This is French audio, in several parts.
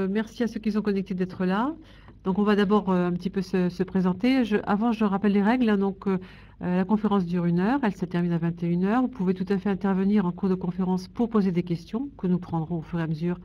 Merci à ceux qui sont connectés d'être là. Donc, on va d'abord un petit peu se présenter. Avant, je rappelle les règles, hein. La conférence dure 1 heure. Elle se termine à 21 heures. Vous pouvez tout à fait intervenir en cours de conférence pour poser des questions que nous prendrons au fur et à mesure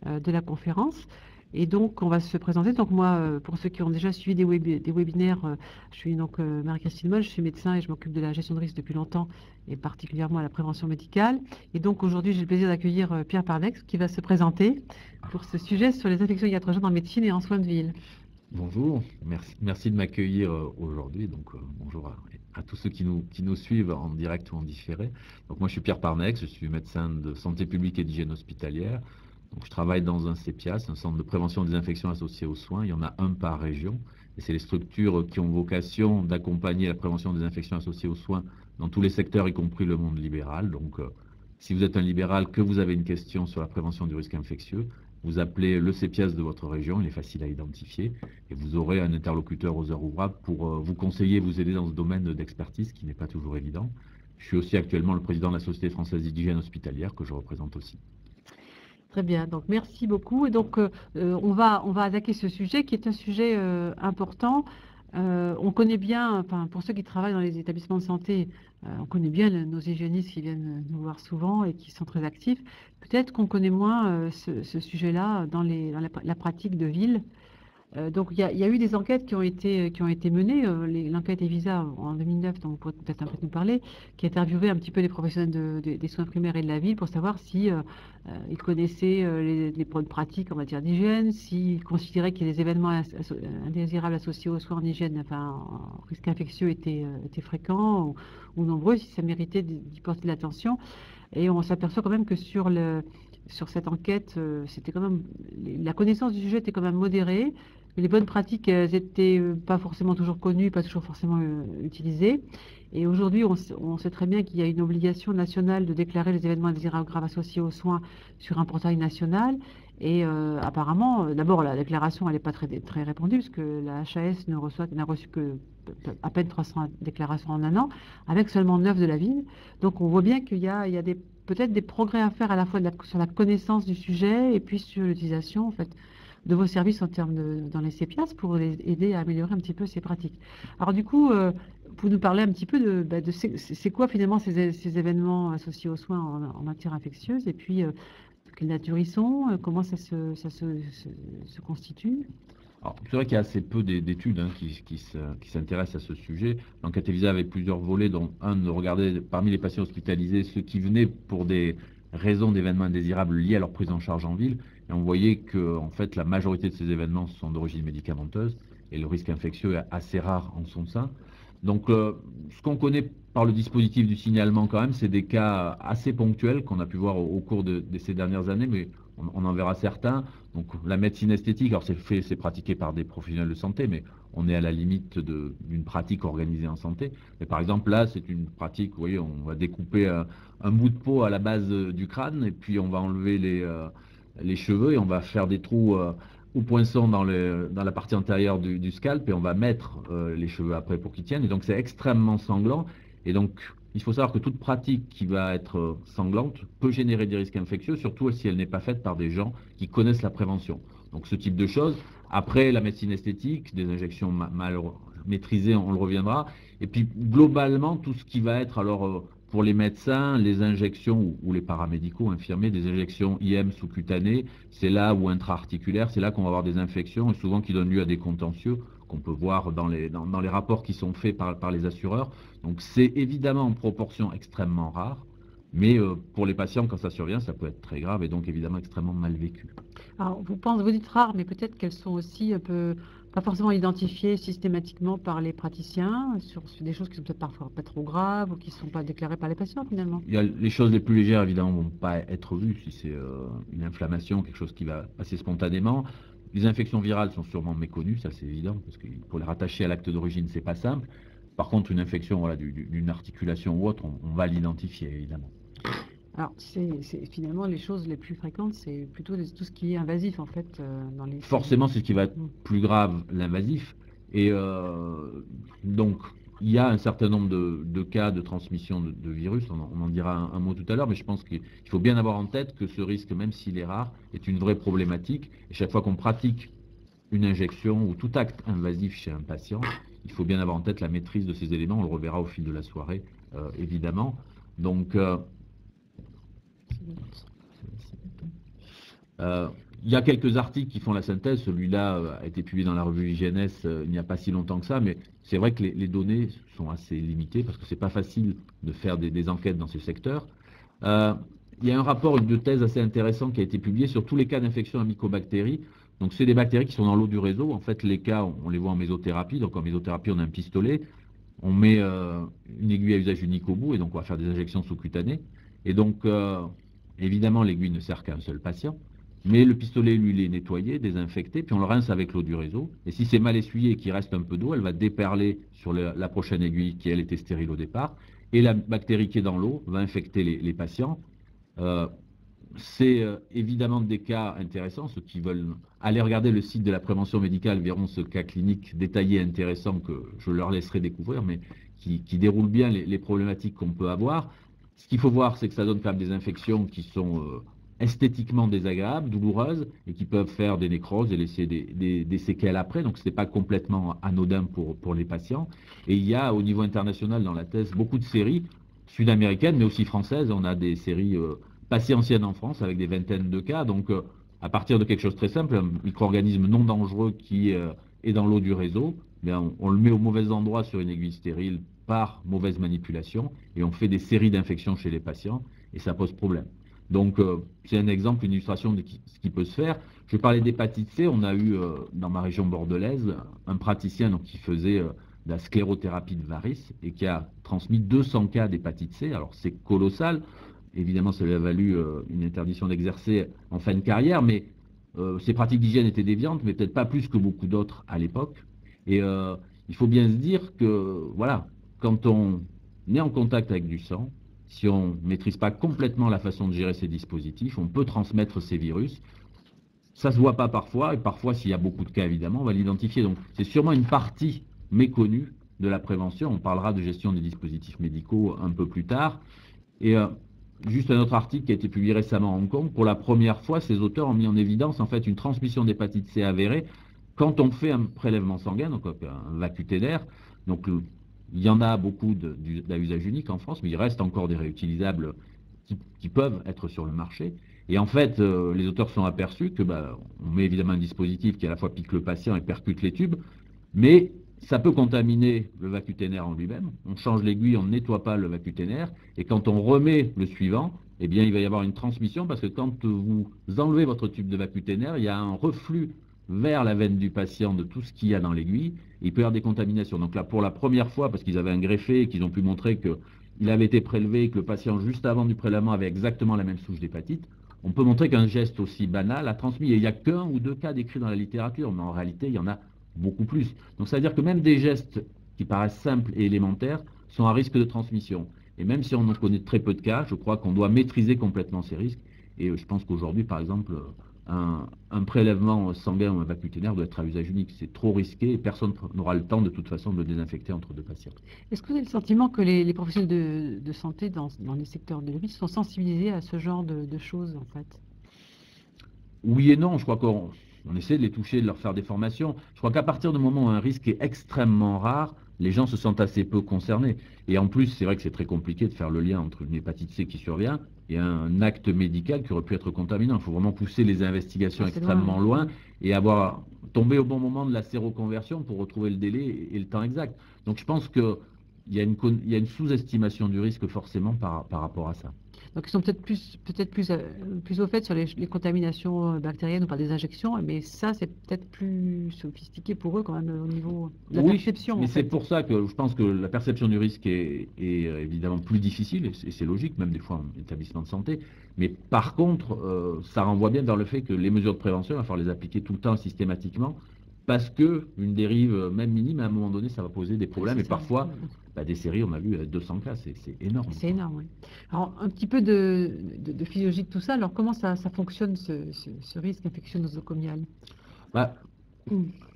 de la conférence. Et donc, on va se présenter. Donc, moi, pour ceux qui ont déjà suivi des webinaires, je suis donc Marie-Christine Moll, je suis médecin et je m'occupe de la gestion de risque depuis longtemps, et particulièrement à la prévention médicale. Et donc, aujourd'hui, j'ai le plaisir d'accueillir Pierre Parnex, qui va se présenter pour ce sujet sur les infections iatrogènes en médecine et en soins de ville. Bonjour, merci de m'accueillir aujourd'hui. Bonjour à tous ceux qui nous suivent en direct ou en différé. Donc, moi, je suis Pierre Parnex, je suis médecin de santé publique et d'hygiène hospitalière. Donc, je travaille dans un CEPIAS, un centre de prévention des infections associées aux soins. Il y en a un par région. Et c'est les structures qui ont vocation d'accompagner la prévention des infections associées aux soins dans tous les secteurs, y compris le monde libéral. Si vous êtes un libéral, que vous avez une question sur la prévention du risque infectieux, vous appelez le CEPIAS de votre région, il est facile à identifier, et vous aurez un interlocuteur aux heures ouvrables pour vous conseiller, vous aider dans ce domaine d'expertise qui n'est pas toujours évident. Je suis aussi actuellement le président de la Société française d'hygiène hospitalière que je représente aussi. Très bien, donc merci beaucoup. Et donc, on va attaquer ce sujet qui est un sujet important. On connaît bien, enfin, pour ceux qui travaillent dans les établissements de santé, on connaît bien nos hygiénistes qui viennent nous voir souvent et qui sont très actifs. Peut-être qu'on connaît moins ce sujet-là dans la pratique de ville. Il y a eu des enquêtes qui ont été menées. L'enquête Evisa en 2009, dont vous pourrez peut-être un peu nous parler, qui a interviewé un petit peu les professionnels des soins primaires et de la ville pour savoir si ils connaissaient les bonnes pratiques en matière d'hygiène, s'ils considéraient que les événements indésirables associés aux soins en hygiène, enfin, en risque infectieux étaient fréquents ou nombreux, si ça méritait d'y porter de l'attention. Et on s'aperçoit quand même que sur cette enquête, c'était quand même la connaissance du sujet était quand même modérée. Les bonnes pratiques, elles n'étaient pas forcément toujours connues, pas toujours forcément utilisées. Et aujourd'hui, on sait très bien qu'il y a une obligation nationale de déclarer les événements indésirables graves associés aux soins sur un portail national. Et apparemment, d'abord, la déclaration, elle n'est pas très répandue, parce que la HAS n'a reçu que à peine 300 déclarations en un an, avec seulement 9 de la ville. Donc on voit bien qu'il y a peut-être des progrès à faire à la fois sur la connaissance du sujet et puis sur l'utilisation en fait, de vos services dans les CEPIAS pour les aider à améliorer un petit peu ces pratiques. Alors du coup, vous nous parler un petit peu de c'est quoi finalement ces événements associés aux soins en matière infectieuse et puis quelle nature ils sont, comment ça se constitue. Alors, c'est vrai qu'il y a assez peu d'études qui s'intéressent à ce sujet. L'enquête Evisa avait plusieurs volets, dont un de regarder parmi les patients hospitalisés ceux qui venaient pour des raisons d'événements indésirables liés à leur prise en charge en ville. Et on voyait que en fait, la majorité de ces événements sont d'origine médicamenteuse et le risque infectieux est assez rare en son sein. Ce qu'on connaît par le dispositif du signalement quand même, c'est des cas assez ponctuels qu'on a pu voir au cours de ces dernières années, mais on en verra certains. Donc la médecine esthétique, alors c'est pratiqué par des professionnels de santé, mais on est à la limite d'une pratique organisée en santé. Mais par exemple là, c'est une pratique, vous voyez, on va découper un bout de peau à la base du crâne, et puis on va enlever les cheveux et on va faire des trous au poinçon dans la partie antérieure du scalp, et on va mettre les cheveux après pour qu'ils tiennent. Et donc c'est extrêmement sanglant. Et donc il faut savoir que toute pratique qui va être sanglante peut générer des risques infectieux, surtout si elle n'est pas faite par des gens qui connaissent la prévention. Donc ce type de choses. Après, la médecine esthétique, des injections mal maîtrisées, on le reviendra. Et puis globalement, tout ce qui va être alors pour les médecins, les injections ou les paramédicaux infirmiers, des injections IM sous-cutanées, c'est là ou intra-articulaires, c'est là qu'on va avoir des infections et souvent qui donnent lieu à des contentieux qu'on peut voir dans les rapports qui sont faits par les assureurs. Donc c'est évidemment en proportion extrêmement rare, mais pour les patients, quand ça survient, ça peut être très grave et donc évidemment extrêmement mal vécu. Alors, vous dites rares, mais peut-être qu'elles sont aussi un peu, pas forcément identifiées systématiquement par les praticiens sur des choses qui sont peut-être parfois pas trop graves ou qui ne sont pas déclarées par les patients finalement. Il y a les choses les plus légères, évidemment, ne vont pas être vues si c'est une inflammation, quelque chose qui va passer spontanément. Les infections virales sont sûrement méconnues, ça c'est évident, parce que pour les rattacher à l'acte d'origine, c'est pas simple. Par contre, une infection voilà, d'une articulation ou autre, on va l'identifier, évidemment. Alors, finalement les choses les plus fréquentes, c'est plutôt tout ce qui est invasif en fait dans les. Forcément, c'est ce qui va être plus grave, l'invasif. Et donc, il y a un certain nombre de cas de transmission de virus, on en dira un mot tout à l'heure, mais je pense qu'il faut bien avoir en tête que ce risque, même s'il est rare, est une vraie problématique. Et chaque fois qu'on pratique une injection ou tout acte invasif chez un patient, il faut bien avoir en tête la maîtrise de ces éléments. On le reverra au fil de la soirée, évidemment. Donc, il y a quelques articles qui font la synthèse. Celui-là a été publié dans la revue IGNS il n'y a pas si longtemps que ça, mais c'est vrai que les données sont assez limitées parce que c'est pas facile de faire des enquêtes dans ce secteur. Il y a un rapport de thèse assez intéressant qui a été publié sur tous les cas d'infection à mycobactéries. Donc, c'est des bactéries qui sont dans l'eau du réseau. En fait, les cas, on les voit en mésothérapie. Donc, en mésothérapie, on a un pistolet. On met une aiguille à usage unique au bout et donc on va faire des injections sous-cutanées. Et donc, évidemment, l'aiguille ne sert qu'à un seul patient. Mais le pistolet, lui, il est nettoyé, désinfecté, puis on le rince avec l'eau du réseau. Et si c'est mal essuyé et qu'il reste un peu d'eau, elle va déperler sur la prochaine aiguille qui, elle, était stérile au départ. Et la bactérie qui est dans l'eau va infecter les patients. C'est évidemment des cas intéressants. Ceux qui veulent aller regarder le site de la prévention médicale verront ce cas clinique détaillé intéressant que je leur laisserai découvrir, mais qui déroule bien les problématiques qu'on peut avoir. Ce qu'il faut voir, c'est que ça donne quand même des infections qui sont esthétiquement désagréables, douloureuses, et qui peuvent faire des nécroses et laisser des séquelles après. Donc, ce n'est pas complètement anodin pour les patients. Et il y a, au niveau international, dans la thèse, beaucoup de séries sud-américaines, mais aussi françaises. On a des séries pas si anciennes en France, avec des vingtaines de cas. Donc, à partir de quelque chose de très simple, un micro-organisme non dangereux qui est dans l'eau du réseau, bien, on le met au mauvais endroit sur une aiguille stérile par mauvaise manipulation, et on fait des séries d'infections chez les patients, et ça pose problème. Donc, c'est un exemple, une illustration de ce qui peut se faire. Je vais parler d'hépatite C. On a eu, dans ma région bordelaise, un praticien donc, qui faisait de la sclérothérapie de varices et qui a transmis 200 cas d'hépatite C. Alors, c'est colossal. Évidemment, ça lui a valu une interdiction d'exercer en fin de carrière, mais ses pratiques d'hygiène étaient déviantes, mais peut-être pas plus que beaucoup d'autres à l'époque. Et il faut bien se dire que, voilà, quand on est en contact avec du sang, si on ne maîtrise pas complètement la façon de gérer ces dispositifs, on peut transmettre ces virus. Ça ne se voit pas parfois, et parfois, s'il y a beaucoup de cas, évidemment, on va l'identifier. Donc, c'est sûrement une partie méconnue de la prévention. On parlera de gestion des dispositifs médicaux un peu plus tard. Et juste un autre article qui a été publié récemment à Hong Kong. Pour la première fois, ces auteurs ont mis en évidence en fait une transmission d'hépatite C avérée quand on fait un prélèvement sanguin, donc un vacuténaire. Donc, il y en a beaucoup à usage unique en France, mais il reste encore des réutilisables qui peuvent être sur le marché. Et en fait, les auteurs se sont aperçus que on met évidemment un dispositif qui à la fois pique le patient et percute les tubes, mais ça peut contaminer le vacuténaire en lui-même. On change l'aiguille, on ne nettoie pas le vacuténaire, et quand on remet le suivant, eh bien, il va y avoir une transmission, parce que quand vous enlevez votre tube de vacuténaire, il y a un reflux vers la veine du patient de tout ce qu'il y a dans l'aiguille, et il peut y avoir des contaminations. Donc là, pour la première fois, parce qu'ils avaient un greffé et qu'ils ont pu montrer qu'il avait été prélevé et que le patient, juste avant du prélèvement, avait exactement la même souche d'hépatite, on peut montrer qu'un geste aussi banal a transmis. Et il n'y a qu'un ou deux cas décrits dans la littérature, mais en réalité, il y en a beaucoup plus. Donc ça veut dire que même des gestes qui paraissent simples et élémentaires sont à risque de transmission. Et même si on en connaît très peu de cas, je crois qu'on doit maîtriser complètement ces risques. Et je pense qu'aujourd'hui, par exemple, un prélèvement sanguin ou un vacuténaire doit être à usage unique. C'est trop risqué et personne n'aura le temps de toute façon de le désinfecter entre deux patients. Est-ce que vous avez le sentiment que les professionnels de santé dans les secteurs de risque sont sensibilisés à ce genre de choses en fait? Oui et non, je crois qu'on essaie de les toucher, de leur faire des formations. Je crois qu'à partir du moment où un risque est extrêmement rare, les gens se sentent assez peu concernés. Et en plus, c'est vrai que c'est très compliqué de faire le lien entre une hépatite C qui survient et un acte médical qui aurait pu être contaminant. Il faut vraiment pousser les investigations extrêmement loin et tomber au bon moment de la séroconversion pour retrouver le délai et le temps exact. Donc je pense qu'il y a une sous-estimation du risque forcément par rapport à ça. Donc ils sont peut-être plus au fait sur les contaminations bactériennes ou par des injections, mais ça c'est peut-être plus sophistiqué pour eux quand même au niveau de la perception. Mais c'est pour ça que je pense que la perception du risque est évidemment plus difficile, et c'est logique, même des fois en établissement de santé. Mais par contre, ça renvoie bien vers le fait que les mesures de prévention, il va falloir les appliquer tout le temps systématiquement, parce qu'une dérive, même minime, à un moment donné, ça va poser des problèmes. Et parfois, des séries, on a vu 200 cas, c'est énorme. C'est énorme, oui. Alors, un petit peu de physiologie de tout ça. Alors, comment ça fonctionne, ce risque d'infection nosocomiale?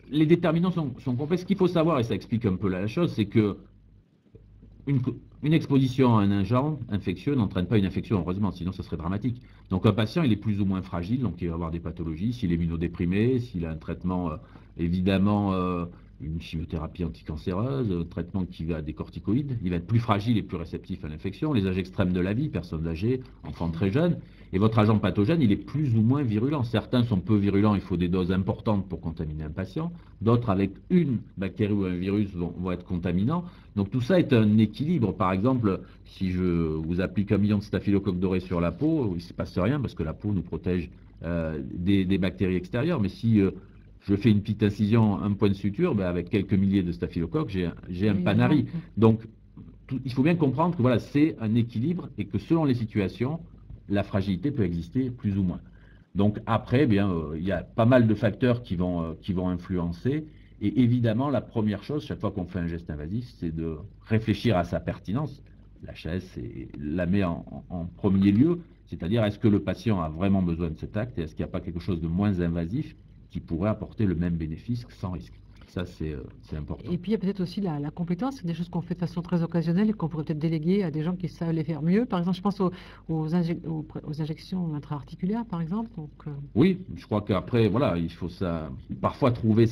Les déterminants sont complexes. Ce qu'il faut savoir, et ça explique un peu la chose, c'est que une, une exposition à un agent infectieux n'entraîne pas une infection, heureusement, sinon ce serait dramatique. Donc un patient, il est plus ou moins fragile, donc il va avoir des pathologies, s'il est immunodéprimé, s'il a un traitement, évidemment, une chimiothérapie anticancéreuse, un traitement qui va des corticoïdes, il va être plus fragile et plus réceptif à l'infection, les âges extrêmes de la vie, personnes âgées, enfants très jeunes, et votre agent pathogène, il est plus ou moins virulent. Certains sont peu virulents, il faut des doses importantes pour contaminer un patient, d'autres avec une bactérie ou un virus vont être contaminants. Donc tout ça est un équilibre. Par exemple, si je vous applique 1 million de staphylocoques dorés sur la peau, il ne se passe rien parce que la peau nous protège des bactéries extérieures. Mais si je fais une petite incision, un point de suture, ben, avec quelques milliers de staphylocoques, j'ai un panari. Donc il faut bien comprendre que voilà, c'est un équilibre et que selon les situations, la fragilité peut exister plus ou moins. Donc après, eh bien, il y a pas mal de facteurs qui vont influencer. Et évidemment, la première chose, chaque fois qu'on fait un geste invasif, c'est de réfléchir à sa pertinence. La l'HAS la met en premier lieu, c'est-à-dire est-ce que le patient a vraiment besoin de cet acte et est-ce qu'il n'y a pas quelque chose de moins invasif qui pourrait apporter le même bénéfice sans risque. Ça, c'est important. Et puis il y a peut-être aussi la compétence, c'est des choses qu'on fait de façon très occasionnelle et qu'on pourrait peut-être déléguer à des gens qui savent les faire mieux. Par exemple, je pense aux injections intra-articulaires, par exemple. Donc, Oui, je crois qu'après, voilà, il faut parfois trouver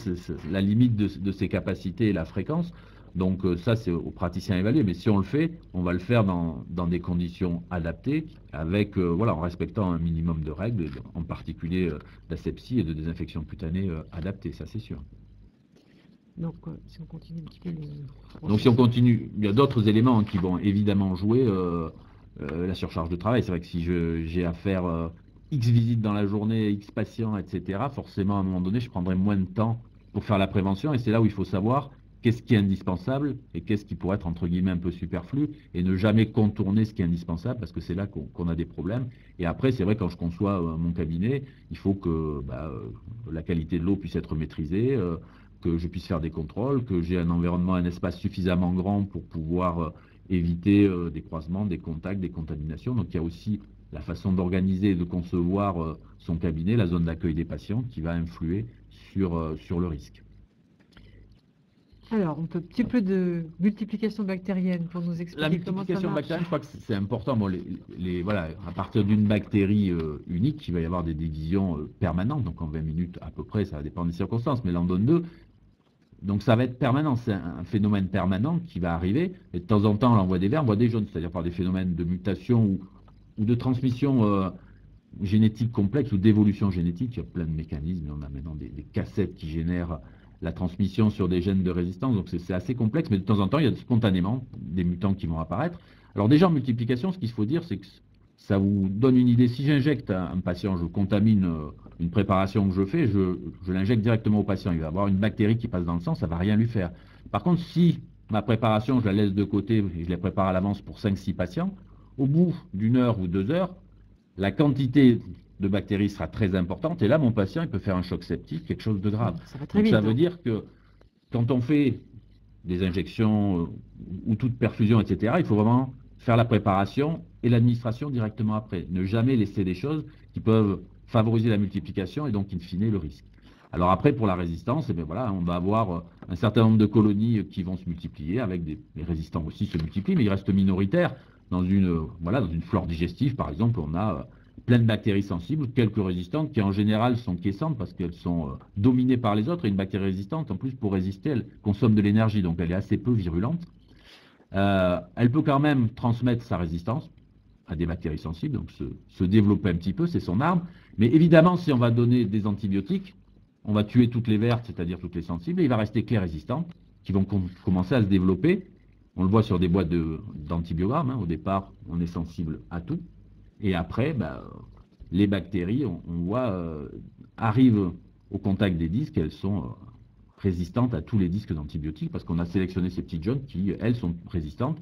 la limite de ses capacités et la fréquence. Donc ça, c'est aux praticiens à évaluer. Mais si on le fait, on va le faire dans des conditions adaptées, avec, voilà, en respectant un minimum de règles, en particulier d'asepsie et de désinfection cutanée adaptée, ça c'est sûr. Donc, si on continue un petit peu Donc si on continue, il y a d'autres éléments qui vont évidemment jouer, la surcharge de travail. C'est vrai que si j'ai à faire X visites dans la journée, X patients, etc., forcément à un moment donné, je prendrai moins de temps pour faire la prévention. Et c'est là où il faut savoir qu'est-ce qui est indispensable et qu'est-ce qui pourrait être entre guillemets un peu superflu et ne jamais contourner ce qui est indispensable parce que c'est là qu'on a des problèmes. Et après, c'est vrai, quand je conçois mon cabinet, il faut que la qualité de l'eau puisse être maîtrisée, que je puisse faire des contrôles, que j'ai un environnement, un espace suffisamment grand pour pouvoir éviter des croisements, des contacts, des contaminations. Donc il y a aussi la façon d'organiser et de concevoir son cabinet, la zone d'accueil des patients, qui va influer sur le risque. Alors, un petit peu de multiplication bactérienne pour nous expliquer la multiplication bactérienne, je crois que c'est important. Bon, voilà, à partir d'une bactérie unique, il va y avoir des divisions permanentes. Donc en 20 minutes à peu près, ça va dépendre des circonstances, mais là on donne 2. Donc ça va être permanent, c'est un phénomène permanent qui va arriver. Et de temps en temps, là, on voit des verts, on voit des jaunes, c'est-à-dire par des phénomènes de mutation ou de transmission génétique complexe ou d'évolution génétique. Il y a plein de mécanismes. On a maintenant des cassettes qui génèrent la transmission sur des gènes de résistance. Donc c'est assez complexe, mais de temps en temps, il y a spontanément des mutants qui vont apparaître. Alors déjà, en multiplication, ce qu'il faut dire, c'est que ça vous donne une idée. Si j'injecte un patient, je contamine une préparation que je fais, je l'injecte directement au patient. Il va avoir une bactérie qui passe dans le sang, ça ne va rien lui faire. Par contre, si ma préparation, je la laisse de côté et je la prépare à l'avance pour 5-6 patients, au bout d'1 heure ou 2 heures, la quantité de bactéries sera très importante et là, mon patient, il peut faire un choc septique, quelque chose de grave. Donc ça veut dire que quand on fait des injections ou toute perfusion, etc., il faut vraiment faire la préparation et l'administration directement après. Ne jamais laisser des choses qui peuvent favoriser la multiplication et donc, in fine, le risque. Alors après, pour la résistance, eh bien, voilà, on va avoir un certain nombre de colonies qui vont se multiplier, avec les résistants aussi se multiplient, mais ils restent minoritaires. Dans une flore digestive, par exemple, on a plein de bactéries sensibles, quelques résistantes qui en général sont quiescentes parce qu'elles sont dominées par les autres. Et une bactérie résistante, en plus, pour résister, elle consomme de l'énergie, donc elle est assez peu virulente. Elle peut quand même transmettre sa résistance à des bactéries sensibles, donc se développer un petit peu, c'est son arme. Mais évidemment, si on va donner des antibiotiques, on va tuer toutes les vertes, c'est-à-dire toutes les sensibles, et il va rester que les résistantes qui vont commencer à se développer. On le voit sur des boîtes d'antibiogramme. Au départ, on est sensible à tout. Et après, les bactéries, on voit, arrivent au contact des disques, elles sont résistantes à tous les disques d'antibiotiques parce qu'on a sélectionné ces petites jaunes qui, elles, sont résistantes.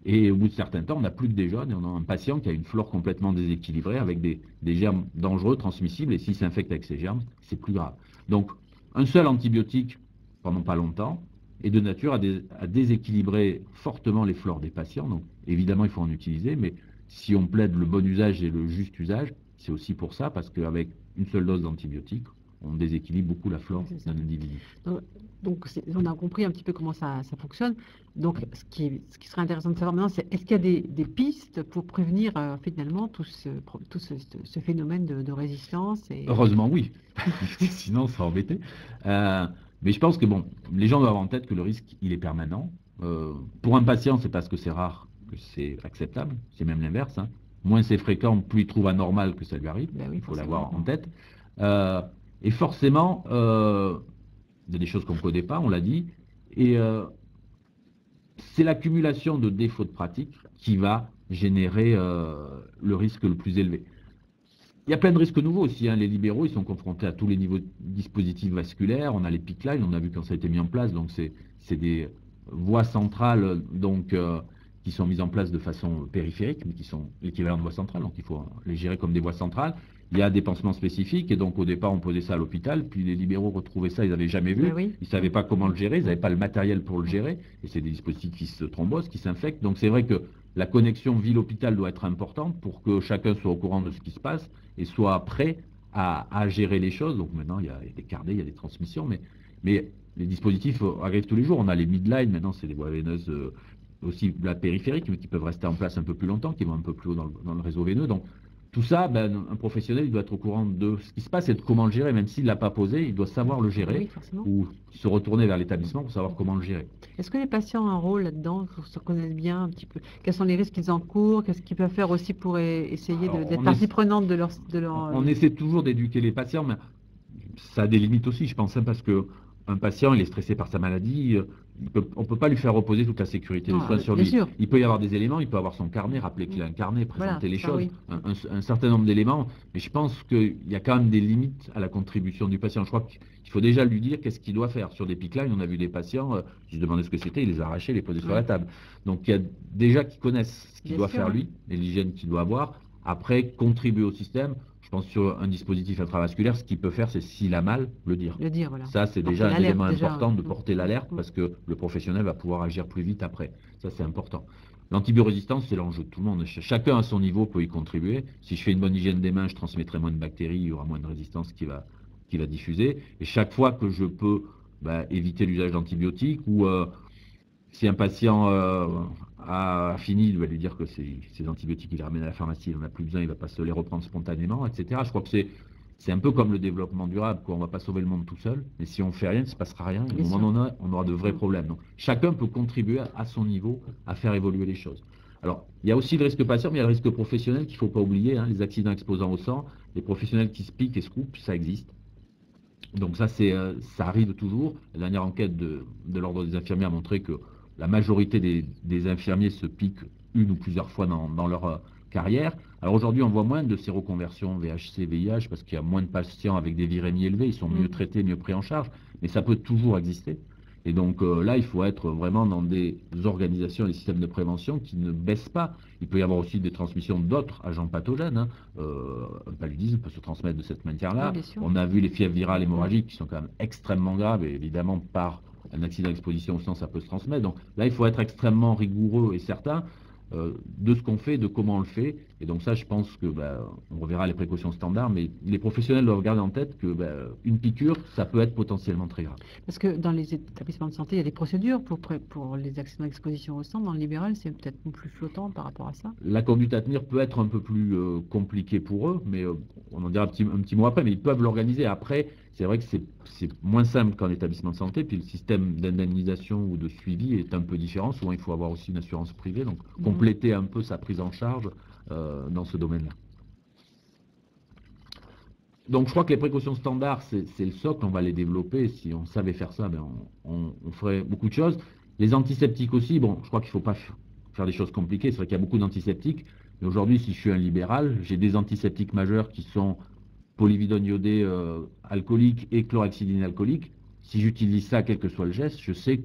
Et au bout de certains temps, on n'a plus que des jaunes et on a un patient qui a une flore complètement déséquilibrée avec des germes dangereux, transmissibles. Et s'il s'infecte avec ces germes, c'est plus grave. Donc, un seul antibiotique pendant pas longtemps est de nature à déséquilibrer fortement les flores des patients. Donc, évidemment, il faut en utiliser, mais si on plaide le bon usage et le juste usage, c'est aussi pour ça, parce qu'avec une seule dose d'antibiotique, Oui, déséquilibre beaucoup la flore c'est ça. d'un individu. Donc, on a compris un petit peu comment ça fonctionne. Donc, ce qui serait intéressant de savoir maintenant, c'est est-ce qu'il y a des pistes pour prévenir finalement tout ce phénomène de résistance Heureusement, oui. Sinon, on serait embêté. Euh, mais je pense que bon, les gens doivent avoir en tête que le risque, il est permanent. Pour un patient, c'est parce que c'est rare que c'est acceptable. C'est même l'inverse, hein. Moins c'est fréquent, plus il trouve anormal que ça lui arrive. Ben oui, Il faut forcément. l'avoir en tête. Euh, et forcément, il y a des choses qu'on ne connaît pas, on l'a dit. Et c'est l'accumulation de défauts de pratique qui va générer le risque le plus élevé. Il y a plein de risques nouveaux aussi, hein. Les libéraux, ils sont confrontés à tous les niveaux de dispositifs vasculaires. On a les PICC line, on a vu quand ça a été mis en place. Donc, c'est des voies centrales donc, qui sont mises en place de façon périphérique, mais qui sont l'équivalent de voies centrales. Donc, il faut les gérer comme des voies centrales. Il y a des pansements spécifiques. Et donc, au départ, on posait ça à l'hôpital. Puis, les libéraux retrouvaient ça, ils n'avaient jamais vu. Ben oui. Ils ne savaient pas comment le gérer. Ils n'avaient pas le matériel pour le gérer. Et c'est des dispositifs qui se thrombosent, qui s'infectent. Donc, c'est vrai que la connexion ville-hôpital doit être importante pour que chacun soit au courant de ce qui se passe et soit prêt à gérer les choses. Donc maintenant, il y a des carnets, il y a des transmissions, mais les dispositifs arrivent tous les jours. On a les midline, maintenant c'est des voies veineuses aussi la périphérique, mais qui peuvent rester en place un peu plus longtemps, qui vont un peu plus haut dans le réseau veineux. Donc tout ça, ben, un professionnel il doit être au courant de ce qui se passe et de comment le gérer, même s'il ne l'a pas posé, il doit savoir le gérer Oui, forcément. ou se retourner vers l'établissement pour savoir comment le gérer. Est-ce que les patients ont un rôle là-dedans pour se connaître bien un petit peu? Quels sont les risques qu'ils encourent? Qu'est-ce qu'ils peuvent faire aussi pour essayer Alors, d'être partie prenante de leur... on essaie toujours d'éduquer les patients, mais ça a des limites aussi, je pense, hein, parce que un patient, il est stressé par sa maladie, on ne peut pas lui faire reposer toute la sécurité des Non, soins sur bien lui. sûr. Il peut y avoir des éléments, il peut avoir son carnet, rappeler qu'il a un carnet, présenter Voilà, les ça, choses, oui. un certain nombre d'éléments, mais je pense qu'il y a quand même des limites à la contribution du patient. Je crois qu'il faut déjà lui dire qu'est-ce qu'il doit faire. Sur des PICC line, on a vu des patients, je demandais ce que c'était, il les a arrachés, les posait sur la table. Donc il y a déjà qui connaissent ce qu'il Bien doit sûr, faire oui. lui, et l'hygiène qu'il doit avoir. Après, contribuer au système. Je pense sur un dispositif intravasculaire, ce qu'il peut faire, c'est s'il a mal, le dire. Le dire, voilà. Ça, c'est Porter déjà un l'alerte, élément déjà. important de porter l'alerte parce que le professionnel va pouvoir agir plus vite après. Ça, c'est important. L'antibiorésistance, c'est l'enjeu de tout le monde. Chacun à son niveau peut y contribuer. Si je fais une bonne hygiène des mains, je transmettrai moins de bactéries, il y aura moins de résistance qui va diffuser. Et chaque fois que je peux éviter l'usage d'antibiotiques ou si un patient a fini, il va lui dire que ces antibiotiques, il les ramène à la pharmacie, il n'en a plus besoin, il ne va pas se les reprendre spontanément, etc. Je crois que c'est un peu comme le développement durable, quoi. On ne va pas sauver le monde tout seul, mais si on ne fait rien, il ne se passera rien. Et au moment donné, on aura de vrais problèmes. Donc, chacun peut contribuer à son niveau à faire évoluer les choses. Alors, il y a aussi le risque patient, mais il y a le risque professionnel qu'il ne faut pas oublier, hein, les accidents exposants au sang, les professionnels qui se piquent et se coupent, ça existe. Donc ça arrive toujours. La dernière enquête de l'Ordre des infirmiers a montré que la majorité des infirmiers se piquent une ou plusieurs fois dans leur carrière. Alors aujourd'hui, on voit moins de séroconversion VHC, VIH, parce qu'il y a moins de patients avec des virémies élevées, ils sont mieux traités, mieux pris en charge, mais ça peut toujours exister. Et donc là, il faut être vraiment dans des organisations et des systèmes de prévention qui ne baissent pas. Il peut y avoir aussi des transmissions d'autres agents pathogènes, hein. Un paludisme peut se transmettre de cette manière-là. Oui, bien sûr. On a vu les fièvres virales hémorragiques qui sont quand même extrêmement graves et évidemment par un accident d'exposition au sang, ça peut se transmettre. Donc là, il faut être extrêmement rigoureux et certain de ce qu'on fait, de comment on le fait. Et donc ça, je pense que on reverra les précautions standards, mais les professionnels doivent garder en tête que une piqûre, ça peut être potentiellement très grave. Parce que dans les établissements de santé, il y a des procédures pour les accidents d'exposition au sang. Dans le libéral, c'est peut-être plus flottant par rapport à ça. La conduite à tenir peut être un peu plus compliquée pour eux, mais on en dira un petit mot après, mais ils peuvent l'organiser. Après, c'est vrai que c'est moins simple qu'en établissement de santé, puis le système d'indemnisation ou de suivi est un peu différent. Souvent, il faut avoir aussi une assurance privée, donc compléter un peu sa prise en charge dans ce domaine-là. Donc je crois que les précautions standards, c'est le socle, on va les développer. Si on savait faire ça, on ferait beaucoup de choses. Les antiseptiques aussi, bon, je crois qu'il ne faut pas faire des choses compliquées. C'est vrai qu'il y a beaucoup d'antiseptiques, mais aujourd'hui, si je suis un libéral, j'ai des antiseptiques majeurs qui sont polyvidone iodé alcoolique et chlorhexidine alcoolique. Si j'utilise ça, quel que soit le geste, je sais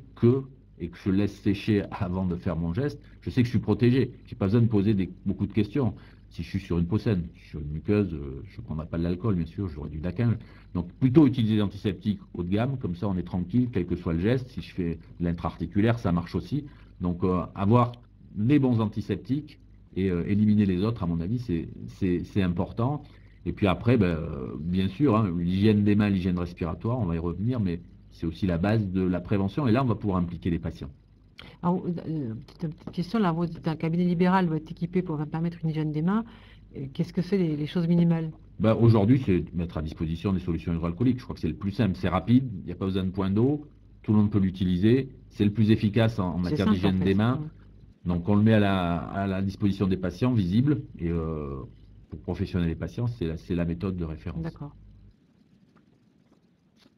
et que je laisse sécher avant de faire mon geste, je sais que je suis protégé. Je n'ai pas besoin de poser beaucoup de questions. Si je suis sur une peau saine, sur une muqueuse, je ne prendrai pas de l'alcool, bien sûr, j'aurai du Daquin. Donc plutôt utiliser des antiseptiques haut de gamme, comme ça on est tranquille, quel que soit le geste. Si je fais de l'intra-articulaire, ça marche aussi. Donc avoir les bons antiseptiques et éliminer les autres, à mon avis, c'est important. Et puis après, ben, bien sûr, hein, l'hygiène des mains, l'hygiène respiratoire, on va y revenir, mais c'est aussi la base de la prévention. Et là, on va pouvoir impliquer les patients. Alors, petite question, là, un cabinet libéral doit être équipé pour permettre une hygiène des mains. Qu'est-ce que c'est les choses minimales? Ben, aujourd'hui, c'est mettre à disposition des solutions hydroalcooliques. Je crois que c'est le plus simple. C'est rapide, il n'y a pas besoin de point d'eau, tout le monde peut l'utiliser. C'est le plus efficace en C'est matière simple en d'hygiène fait. des mains. Donc, on le met à la disposition des patients, visible. Et pour professionnels et patients, c'est la méthode de référence. D'accord.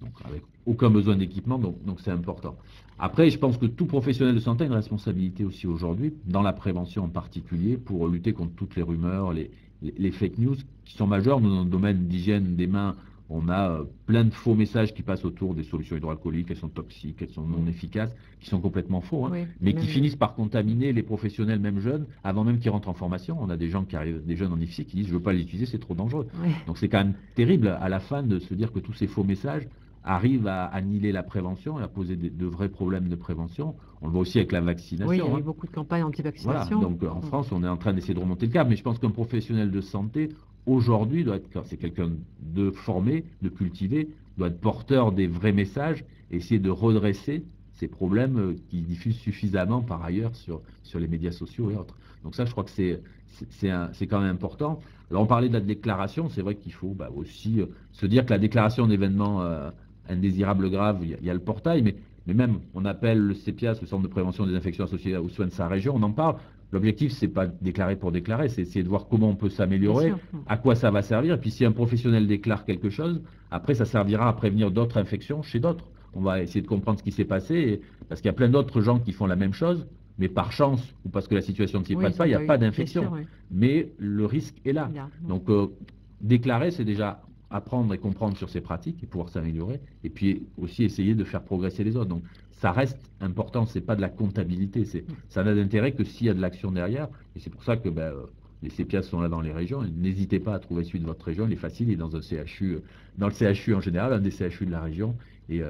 Donc, avec aucun besoin d'équipement, donc c'est important. Après, je pense que tout professionnel de santé a une responsabilité aussi aujourd'hui, dans la prévention en particulier, pour lutter contre toutes les rumeurs, les fake news qui sont majeures. Dans le domaine d'hygiène des mains, on a plein de faux messages qui passent autour des solutions hydroalcooliques, elles sont toxiques, elles sont non efficaces, qui sont complètement faux, hein, Oui, mais qui même, finissent par contaminer les professionnels, même jeunes, avant même qu'ils rentrent en formation. On a des gens qui arrivent, des jeunes en IFSI qui disent je ne veux pas l'utiliser, c'est trop dangereux. oui. Donc c'est quand même terrible à la fin de se dire que tous ces faux messages arrive à annihiler la prévention et à poser de vrais problèmes de prévention. On le voit aussi avec la Oui, il y vaccination. a eu hein. beaucoup de campagnes Voilà, anti-vaccination. donc en France, on est en train d'essayer de remonter le cap, mais je pense qu'un professionnel de santé, aujourd'hui, doit être, c'est quelqu'un de formé, de cultivé, doit être porteur des vrais messages, essayer de redresser ces problèmes qui diffusent suffisamment par ailleurs sur les médias sociaux et autres. Donc ça, je crois que c'est quand même important. Alors on parlait de la déclaration, c'est vrai qu'il faut aussi se dire que la déclaration d'événements indésirables graves, il y a le portail, mais même on appelle le CEPIAS, le Centre de prévention des infections associées aux soins de sa région, on en parle. L'objectif, c'est pas déclarer pour déclarer, c'est essayer de voir comment on peut Bien s'améliorer, sûr. à quoi ça va servir. Et puis si un professionnel déclare quelque chose, après ça servira à prévenir d'autres infections chez d'autres. On va essayer de comprendre ce qui s'est passé, parce qu'il y a plein d'autres gens qui font la même chose, mais par chance ou parce que la situation ne s'y Oui, prête pas, il n'y a pas d'infection. oui. Mais le risque est là. Là, Donc déclarer, c'est déjà apprendre et comprendre sur ses pratiques et pouvoir s'améliorer, et puis aussi essayer de faire progresser les autres. Donc ça reste important, c'est pas de la comptabilité, ça n'a d'intérêt que s'il y a de l'action derrière, et c'est pour ça que les CPIAS sont là dans les régions. N'hésitez pas à trouver celui de votre région, il est facile, il est dans un CHU, dans le CHU en général, un des CHU de la région, et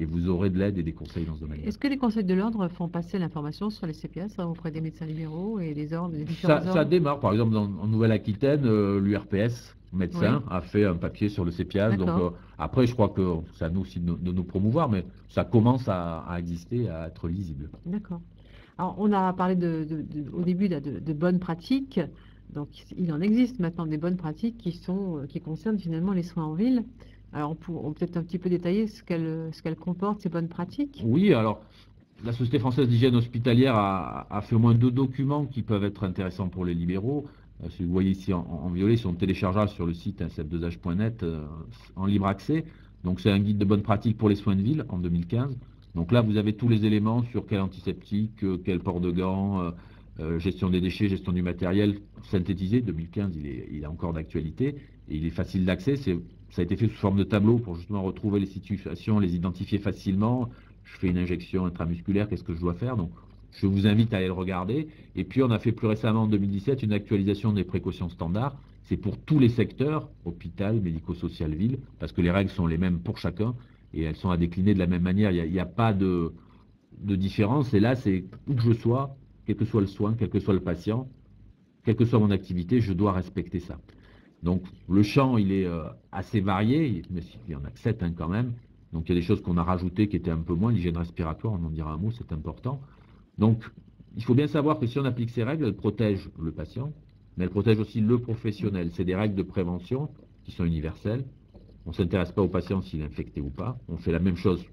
vous aurez de l'aide et des conseils dans ce domaine-là. Est-ce que les conseils de l'ordre font passer l'information sur les CPS auprès des médecins libéraux et des ordres, des différents ordres? Ça démarre, par exemple, en Nouvelle-Aquitaine, l'URPS, médecin, a fait un papier sur le CPIAS. Donc après, je crois que c'est à nous aussi de nous promouvoir, mais ça commence à exister, à être lisible. D'accord. Alors, on a parlé au début là, de bonnes pratiques. Donc, il en existe maintenant des bonnes pratiques qui concernent finalement les soins en ville. Alors, on peut peut-être un petit peu détailler ce qu'elles comportent, ces bonnes pratiques. Oui, alors, la Société française d'hygiène hospitalière a fait au moins 2 documents qui peuvent être intéressants pour les libéraux. Si vous voyez ici en violet, ils sont téléchargeables sur le site sf2h.net en libre accès. Donc, c'est un guide de bonnes pratiques pour les soins de ville en 2015. Donc là, vous avez tous les éléments sur quel antiseptique, quel port de gants, gestion des déchets, gestion du matériel, synthétisé. 2015, il est encore d'actualité et il est facile d'accès. Ça a été fait sous forme de tableau pour justement retrouver les situations, les identifier facilement. Je fais une injection intramusculaire, qu'est-ce que je dois faire? Donc, je vous invite à aller le regarder. Et puis, on a fait plus récemment, en 2017, une actualisation des précautions standards. C'est pour tous les secteurs, hôpital, médico-social, ville, parce que les règles sont les mêmes pour chacun et elles sont à décliner de la même manière. Il n'y a pas de différence. Et là, c'est où que je sois, quel que soit le soin, quel que soit le patient, quelle que soit mon activité, je dois respecter ça. Donc, le champ, il est assez varié, mais il y en a que 7 quand même. Donc, il y a des choses qu'on a rajoutées qui étaient un peu moins. L'hygiène respiratoire, on en dira un mot, c'est important. Donc, il faut bien savoir que si on applique ces règles, elles protègent le patient, mais elles protègent aussi le professionnel. C'est des règles de prévention qui sont universelles. On ne s'intéresse pas au patient s'il est infecté ou pas. On fait la même chose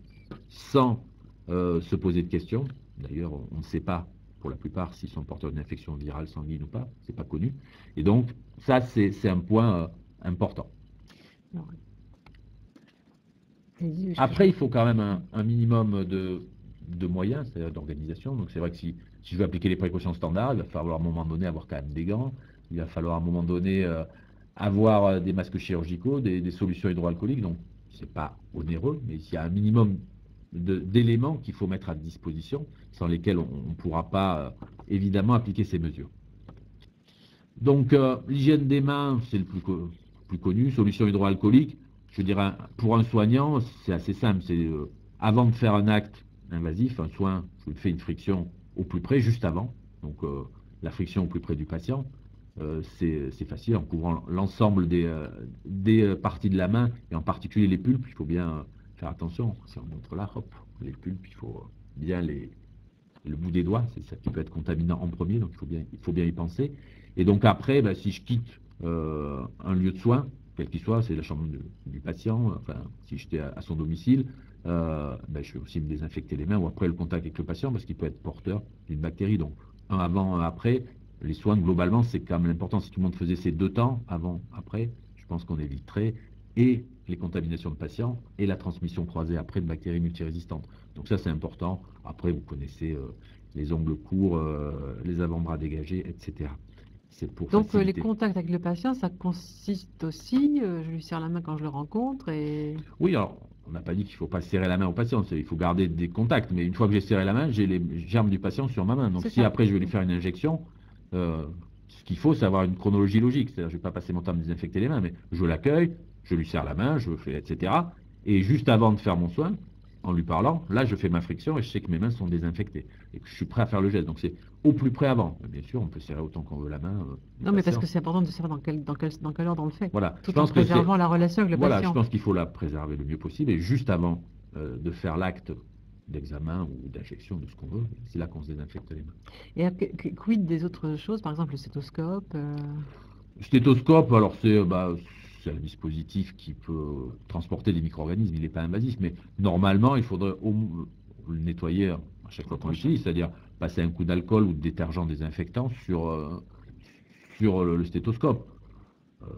sans se poser de questions. D'ailleurs, on ne sait pas, pour la plupart, s'ils sont porteurs d'une infection virale sanguine ou pas. Ce n'est pas connu. Et donc, ça, c'est un point important. Après, il faut quand même un minimum de moyens, c'est-à-dire d'organisation. Donc c'est vrai que si je veux appliquer les précautions standards, il va falloir à un moment donné avoir quand même des gants, il va falloir à un moment donné avoir des masques chirurgicaux, des solutions hydroalcooliques. Donc c'est pas onéreux, mais il y a un minimum d'éléments qu'il faut mettre à disposition, sans lesquels on ne pourra pas évidemment appliquer ces mesures. Donc l'hygiène des mains, c'est le plus connu, solution hydroalcoolique. Je dirais, pour un soignant, c'est assez simple. C'est avant de faire un acte invasif, un soin, je fais une friction au plus près, juste avant. Donc la friction au plus près du patient. c'est facile en couvrant l'ensemble des parties de la main, et en particulier les pulpes. Il faut bien faire attention. Si on montre là, hop, les pulpes, il faut bien le bout des doigts, c'est ça qui peut être contaminant en premier, donc il faut bien y penser. Et donc après, si je quitte un lieu de soins, quel qu'il soit, c'est la chambre du patient, enfin, si j'étais à son domicile, je vais aussi me désinfecter les mains ou après le contact avec le patient parce qu'il peut être porteur d'une bactérie. Donc, un avant, un après. Les soins, globalement, c'est quand même l'important. Si tout le monde faisait ces 2 temps, avant, après, je pense qu'on éviterait et les contaminations de patients et la transmission croisée après de bactéries multirésistantes. Donc ça, c'est important. Après, vous connaissez les ongles courts, les avant-bras dégagés, etc. C'est pour Donc les faciliter. contacts avec le patient, ça consiste aussi, je lui serre la main quand je le rencontre et... Oui, alors, on n'a pas dit qu'il ne faut pas serrer la main au patient, il faut garder des contacts. Mais une fois que j'ai serré la main, j'ai les germes du patient sur ma main. Donc si après je vais lui faire une injection, ce qu'il faut, c'est avoir une chronologie logique. C'est-à-dire, je ne vais pas passer mon temps à me désinfecter les mains, mais je l'accueille, je lui serre la main, je fais, etc. Et juste avant de faire mon soin, en lui parlant, là, je fais ma friction et je sais que mes mains sont désinfectées et que je suis prêt à faire le geste. Donc, c'est au plus près avant. Bien sûr, on peut serrer autant qu'on veut la main. Non, mais parce que c'est important de savoir dans quel ordre on le fait. Voilà. Tout en préservant la relation avec le patient. Voilà, je pense qu'il faut la préserver le mieux possible et juste avant de faire l'acte d'examen ou d'injection de ce qu'on veut, c'est là qu'on se désinfecte les mains. Et quid des autres choses, par exemple le stéthoscope Le stéthoscope, alors c'est un dispositif qui peut transporter des micro-organismes, il n'est pas invasif, mais normalement il faudrait le nettoyer à chaque fois qu'on l'utilise, c'est-à-dire passer un coup d'alcool ou de détergent désinfectant sur le stéthoscope.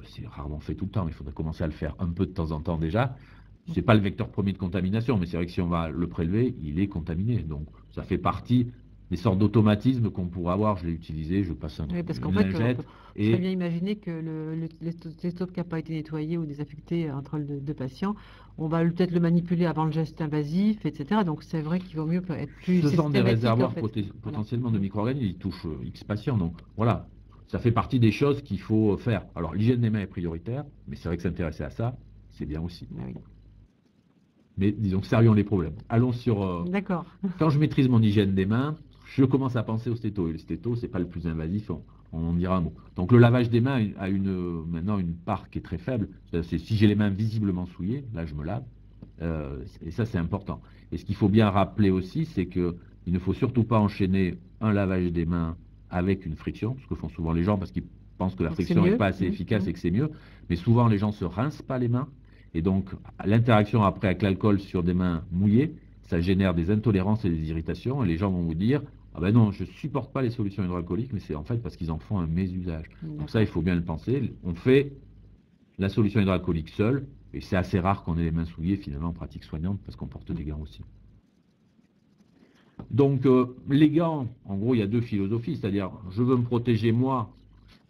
C'est rarement fait tout le temps, mais il faudrait commencer à le faire un peu de temps en temps déjà. Ce n'est pas le vecteur premier de contamination, mais c'est vrai que si on va le prélever, il est contaminé. Donc ça fait partie des sortes d'automatismes qu'on pourrait avoir. Je l'ai utilisé, je passe oui, parce qu'en une lingette. Je peux bien imaginer que le stéthoscope qui n'a pas été nettoyé ou désinfecté entre deux patients, on va peut-être le manipuler avant le geste invasif, etc. Donc c'est vrai qu'il vaut mieux être plus systématique. Ce sont des réservoirs potentiellement de Voilà. micro-organismes, ils touchent X patients. Donc voilà, ça fait partie des choses qu'il faut faire. Alors l'hygiène des mains est prioritaire, mais c'est vrai que s'intéresser à ça, c'est bien aussi. Oui. Mais disons, sérieux les problèmes. Allons sur... D'accord. Quand je maîtrise mon hygiène des mains, je commence à penser au stéto. Et le stéto, c'est pas le plus invasif, on en dira un mot. Donc le lavage des mains a maintenant une part qui est très faible. C'est si j'ai les mains visiblement souillées, là je me lave. Et ça, c'est important. Et ce qu'il faut bien rappeler aussi, c'est qu'il ne faut surtout pas enchaîner un lavage des mains avec une friction, ce que font souvent les gens parce qu'ils pensent que la friction n'est pas assez efficace et que c'est mieux. Mais souvent, les gens ne se rincent pas les mains. Et donc, l'interaction après avec l'alcool sur des mains mouillées, ça génère des intolérances et des irritations. Et les gens vont vous dire, ah ben non, je ne supporte pas les solutions hydroalcooliques, mais c'est en fait parce qu'ils en font un mésusage. Donc ça, il faut bien le penser. On fait la solution hydroalcoolique seule, et c'est assez rare qu'on ait les mains souillées finalement en pratique soignante, parce qu'on porte des gants aussi. Donc, les gants, en gros, il y a deux philosophies, c'est-à-dire, je veux me protéger moi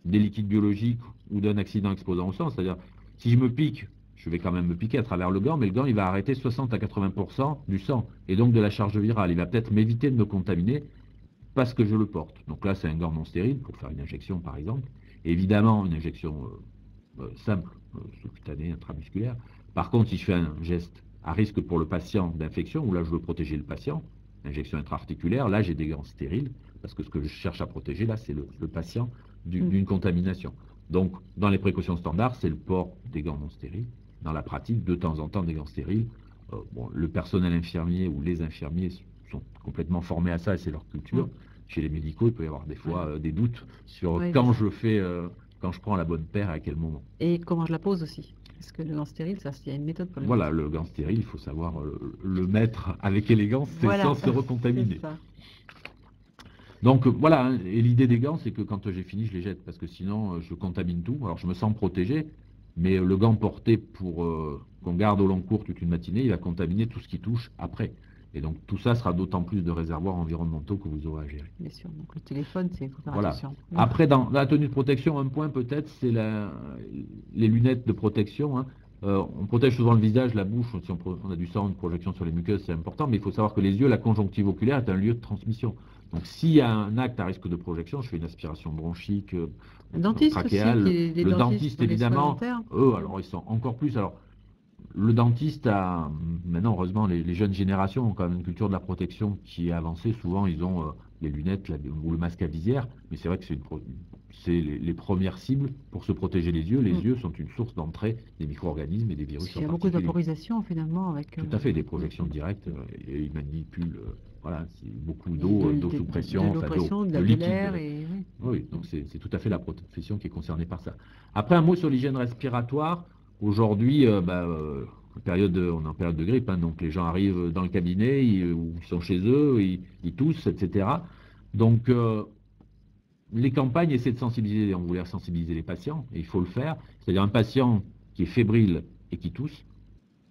des liquides biologiques ou d'un accident exposant au sang, c'est-à-dire, si je me pique, je vais quand même me piquer à travers le gant, mais le gant, il va arrêter 60 à 80% du sang, et donc de la charge virale. Il va peut-être m'éviter de me contaminer parce que je le porte. Donc là, c'est un gant non stérile pour faire une injection, par exemple. Et évidemment, une injection simple, sous-cutanée, intramusculaire. Par contre, si je fais un geste à risque pour le patient d'infection, où là, je veux protéger le patient, injection intra-articulaire, là, j'ai des gants stériles, parce que ce que je cherche à protéger, là, c'est le patient d'une contamination. Donc, dans les précautions standards, c'est le port des gants non stériles. Dans la pratique, de temps en temps, des gants stériles. Le personnel infirmier ou les infirmiers sont complètement formés à ça et c'est leur culture. Chez les médicaux, il peut y avoir des fois des doutes sur quand je prends la bonne paire et à quel moment. Et comment je la pose aussi. Parce que le gant stérile, il y a une méthode pour le Voilà, le gant stérile, il faut savoir le mettre avec élégance, sans se recontaminer. Donc voilà, hein, et l'idée des gants, c'est que quand j'ai fini, je les jette, parce que sinon, je contamine tout. Alors je me sens protégé, mais le gant porté pour qu'on garde au long cours toute une matinée, il va contaminer tout ce qui touche après. Et donc tout ça sera d'autant plus de réservoirs environnementaux que vous aurez à gérer. Bien sûr, donc le téléphone, il faut faire voilà. attention. Après, dans la tenue de protection, un point peut-être, c'est les lunettes de protection. Hein. On protège souvent le visage, la bouche, si on a du sang, une projection sur les muqueuses, c'est important, mais il faut savoir que les yeux, la conjonctive oculaire est un lieu de transmission. Donc s'il y a un acte à risque de projection, je fais une aspiration bronchique, trachéale, le dentiste évidemment, eux, alors ils sont encore plus. Alors, le dentiste a, maintenant heureusement, les jeunes générations ont quand même une culture de la protection qui est avancée. Souvent, ils ont les lunettes ou le masque à visière, mais c'est vrai que c'est c'est les premières cibles pour se protéger les yeux. Les yeux sont une source d'entrée des micro-organismes et des virus Il y en a beaucoup de particulier. vaporisation finalement avec... Tout à fait, des projections directes, et ils manipulent, voilà, c'est beaucoup d'eau, d'eau sous pression, de l'eau enfin pression, de liquide. l'air et... Oui, donc c'est tout à fait la profession qui est concernée par ça. Après, un mot sur l'hygiène respiratoire. Aujourd'hui, on est en période de grippe, hein, donc les gens arrivent dans le cabinet, ou ils sont chez eux, ils toussent, etc. Donc, les campagnes essaient de sensibiliser, on voulait sensibiliser les patients, et il faut le faire. C'est-à-dire un patient qui est fébrile et qui tousse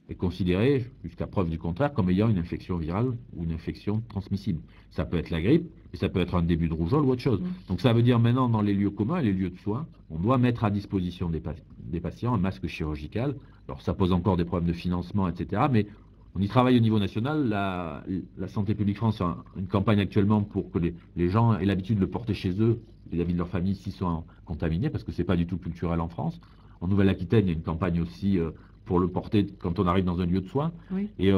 est considéré, jusqu'à preuve du contraire, comme ayant une infection virale ou une infection transmissible. Ça peut être la grippe, et ça peut être un début de rougeole ou autre chose. Donc ça veut dire maintenant, dans les lieux communs et les lieux de soins, on doit mettre à disposition des patients un masque chirurgical. Alors ça pose encore des problèmes de financement, etc. Mais on y travaille au niveau national. La Santé publique France a une campagne actuellement pour que les gens aient l'habitude de le porter chez eux, vis-à-vis de leur famille, s'ils sont contaminés, parce que ce n'est pas du tout culturel en France. En Nouvelle-Aquitaine, il y a une campagne aussi pour le porter quand on arrive dans un lieu de soins. Oui. Et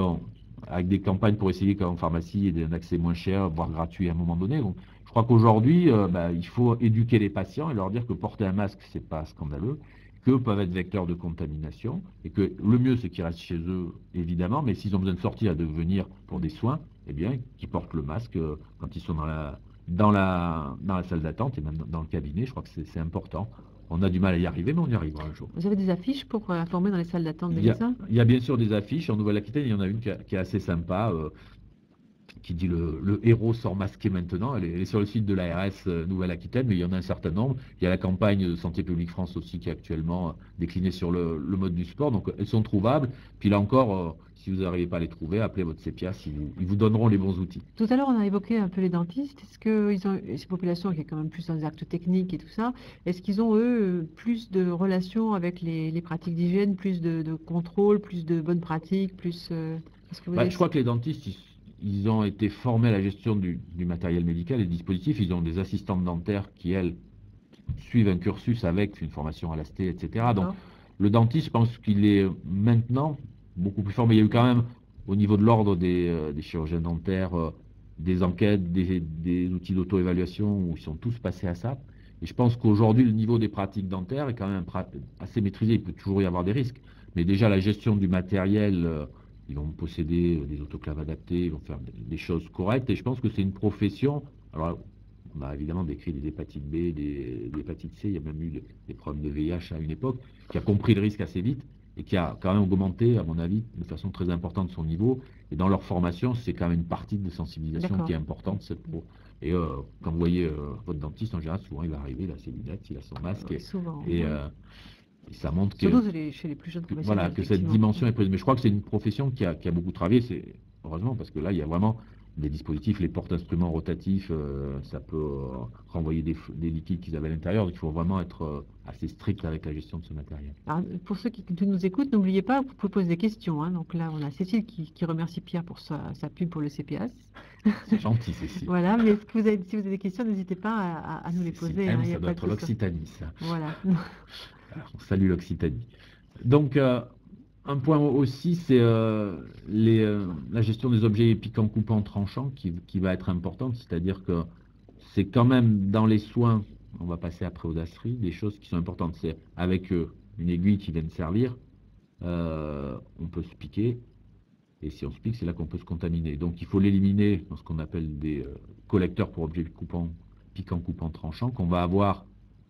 avec des campagnes pour essayer qu'en pharmacie, il y ait un accès moins cher, voire gratuit à un moment donné. Donc, je crois qu'aujourd'hui, il faut éduquer les patients et leur dire que porter un masque, ce n'est pas scandaleux, qu'eux peuvent être vecteurs de contamination, et que le mieux, c'est qu'ils restent chez eux, évidemment, mais s'ils ont besoin de sortir et de venir pour des soins, eh bien, qu'ils portent le masque quand ils sont dans la salle d'attente et même dans le cabinet. Je crois que c'est important. On a du mal à y arriver, mais on y arrivera un jour. Vous avez des affiches pour informer dans les salles d'attente des médecins? Il y a bien sûr des affiches. En Nouvelle-Aquitaine, il y en a une qui est assez sympa, qui dit le héros sort masqué maintenant. Elle est sur le site de l'ARS Nouvelle-Aquitaine, mais il y en a un certain nombre. Il y a la campagne de Santé publique France aussi qui est actuellement déclinée sur le mode du sport. Donc elles sont trouvables. Puis là encore, si vous n'arrivez pas à les trouver, appelez votre CPIAS, ils vous donneront les bons outils. Tout à l'heure, on a évoqué un peu les dentistes. Est-ce qu'ils ont, ces populations qui est quand même plus dans les actes techniques et tout ça, est-ce qu'ils ont, eux, plus de relations avec les pratiques d'hygiène, plus de contrôle, plus de bonnes pratiques, plus... Je crois que les dentistes, ils ont été formés à la gestion du matériel médical et des dispositifs. Ils ont des assistantes dentaires qui, elles, suivent un cursus avec une formation à l'AST, etc. Donc, le dentiste, je pense qu'il est maintenant beaucoup plus formé. Il y a eu quand même, au niveau de l'ordre des chirurgiens dentaires, des enquêtes, des outils d'auto-évaluation où ils sont tous passés à ça. Et je pense qu'aujourd'hui, le niveau des pratiques dentaires est quand même assez maîtrisé. Il peut toujours y avoir des risques. Mais déjà, la gestion du matériel... ils vont posséder des autoclaves adaptés, ils vont faire des choses correctes. Et je pense que c'est une profession. Alors, on a évidemment décrit des hépatites B, des hépatites C. Il y a même eu des problèmes de VIH à une époque, qui a compris le risque assez vite et qui a quand même augmenté, à mon avis, de façon très importante son niveau. Et dans leur formation, c'est quand même une partie de sensibilisation qui est importante. Et quand vous voyez votre dentiste, en général, souvent il va arriver, il a ses lunettes, il a son masque. Et ça montre que, chez les plus jeunes voilà, que cette dimension est prise. Mais je crois que c'est une profession qui a beaucoup travaillé, heureusement, parce que là, il y a vraiment des dispositifs, les porte-instruments rotatifs, ça peut renvoyer des liquides qu'ils avaient à l'intérieur. Donc il faut vraiment être assez strict avec la gestion de ce matériel. Alors, pour ceux qui nous écoutent, n'oubliez pas, vous pouvez poser des questions. Hein. Donc là, on a Cécile qui remercie Pierre pour sa pub pour le CPIAS. C'est gentil, Cécile. Voilà, mais si vous avez des questions, n'hésitez pas à nous les poser. Hein, ça doit être l'Occitanie, ça. Voilà. On salue l'Occitanie. Donc, un point aussi, c'est la gestion des objets piquants, coupants, tranchants qui va être importante. C'est-à-dire que c'est quand même dans les soins, on va passer après aux dasseries, des choses qui sont importantes. C'est avec une aiguille qui vient de servir, on peut se piquer. Et si on se pique, c'est là qu'on peut se contaminer. Donc, il faut l'éliminer dans ce qu'on appelle des collecteurs pour objets piquants, coupants, tranchants, qu'on va avoir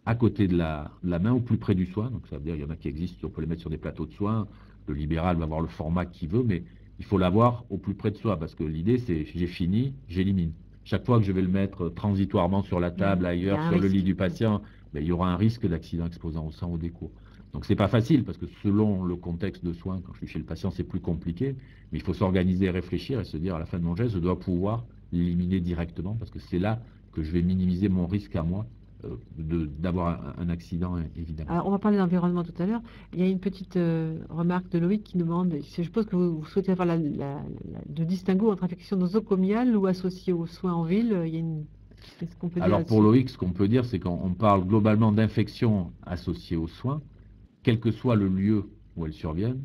à côté de la main, au plus près du soin. Donc ça veut dire qu'il y en a qui existent, on peut les mettre sur des plateaux de soins. Le libéral va avoir le format qu'il veut, mais il faut l'avoir au plus près de soi, parce que l'idée c'est j'ai fini, j'élimine. Chaque fois que je vais le mettre transitoirement sur la table, ailleurs, sur le lit du patient, il y aura un risque d'accident exposant au sang ou des cours. Donc c'est pas facile, parce que selon le contexte de soins, quand je suis chez le patient, c'est plus compliqué, mais il faut s'organiser, réfléchir et se dire à la fin de mon geste, je dois pouvoir l'éliminer directement, parce que c'est là que je vais minimiser mon risque à moi d'avoir un accident, évidemment. Alors, on va parler d'environnement tout à l'heure. Il y a une petite remarque de Loïc qui nous demande, je suppose que vous souhaitez avoir de distinguo entre infection nosocomiale ou associée aux soins en ville. Il y a qu'est-ce qu'on peut dire? Alors pour Loïc, ce qu'on peut dire, c'est qu'on parle globalement d'infections associées aux soins, quel que soit le lieu où elles surviennent,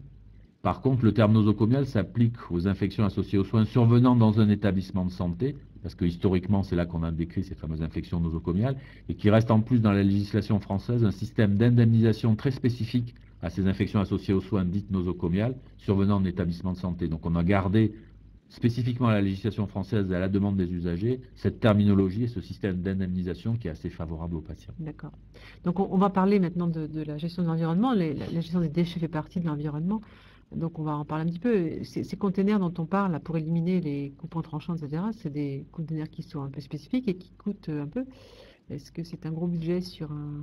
Par contre, le terme nosocomial s'applique aux infections associées aux soins survenant dans un établissement de santé, parce que historiquement, c'est là qu'on a décrit ces fameuses infections nosocomiales, et qui reste en plus dans la législation française un système d'indemnisation très spécifique à ces infections associées aux soins dites nosocomiales survenant en établissement de santé. Donc on a gardé spécifiquement à la législation française et à la demande des usagers cette terminologie et ce système d'indemnisation qui est assez favorable aux patients. D'accord. Donc on va parler maintenant de la gestion de l'environnement. La gestion des déchets fait partie de l'environnement. Donc on va en parler un petit peu. Ces containers dont on parle là, pour éliminer les coupants tranchants, etc., c'est des containers qui sont un peu spécifiques et qui coûtent un peu. Est-ce que c'est un gros budget sur un...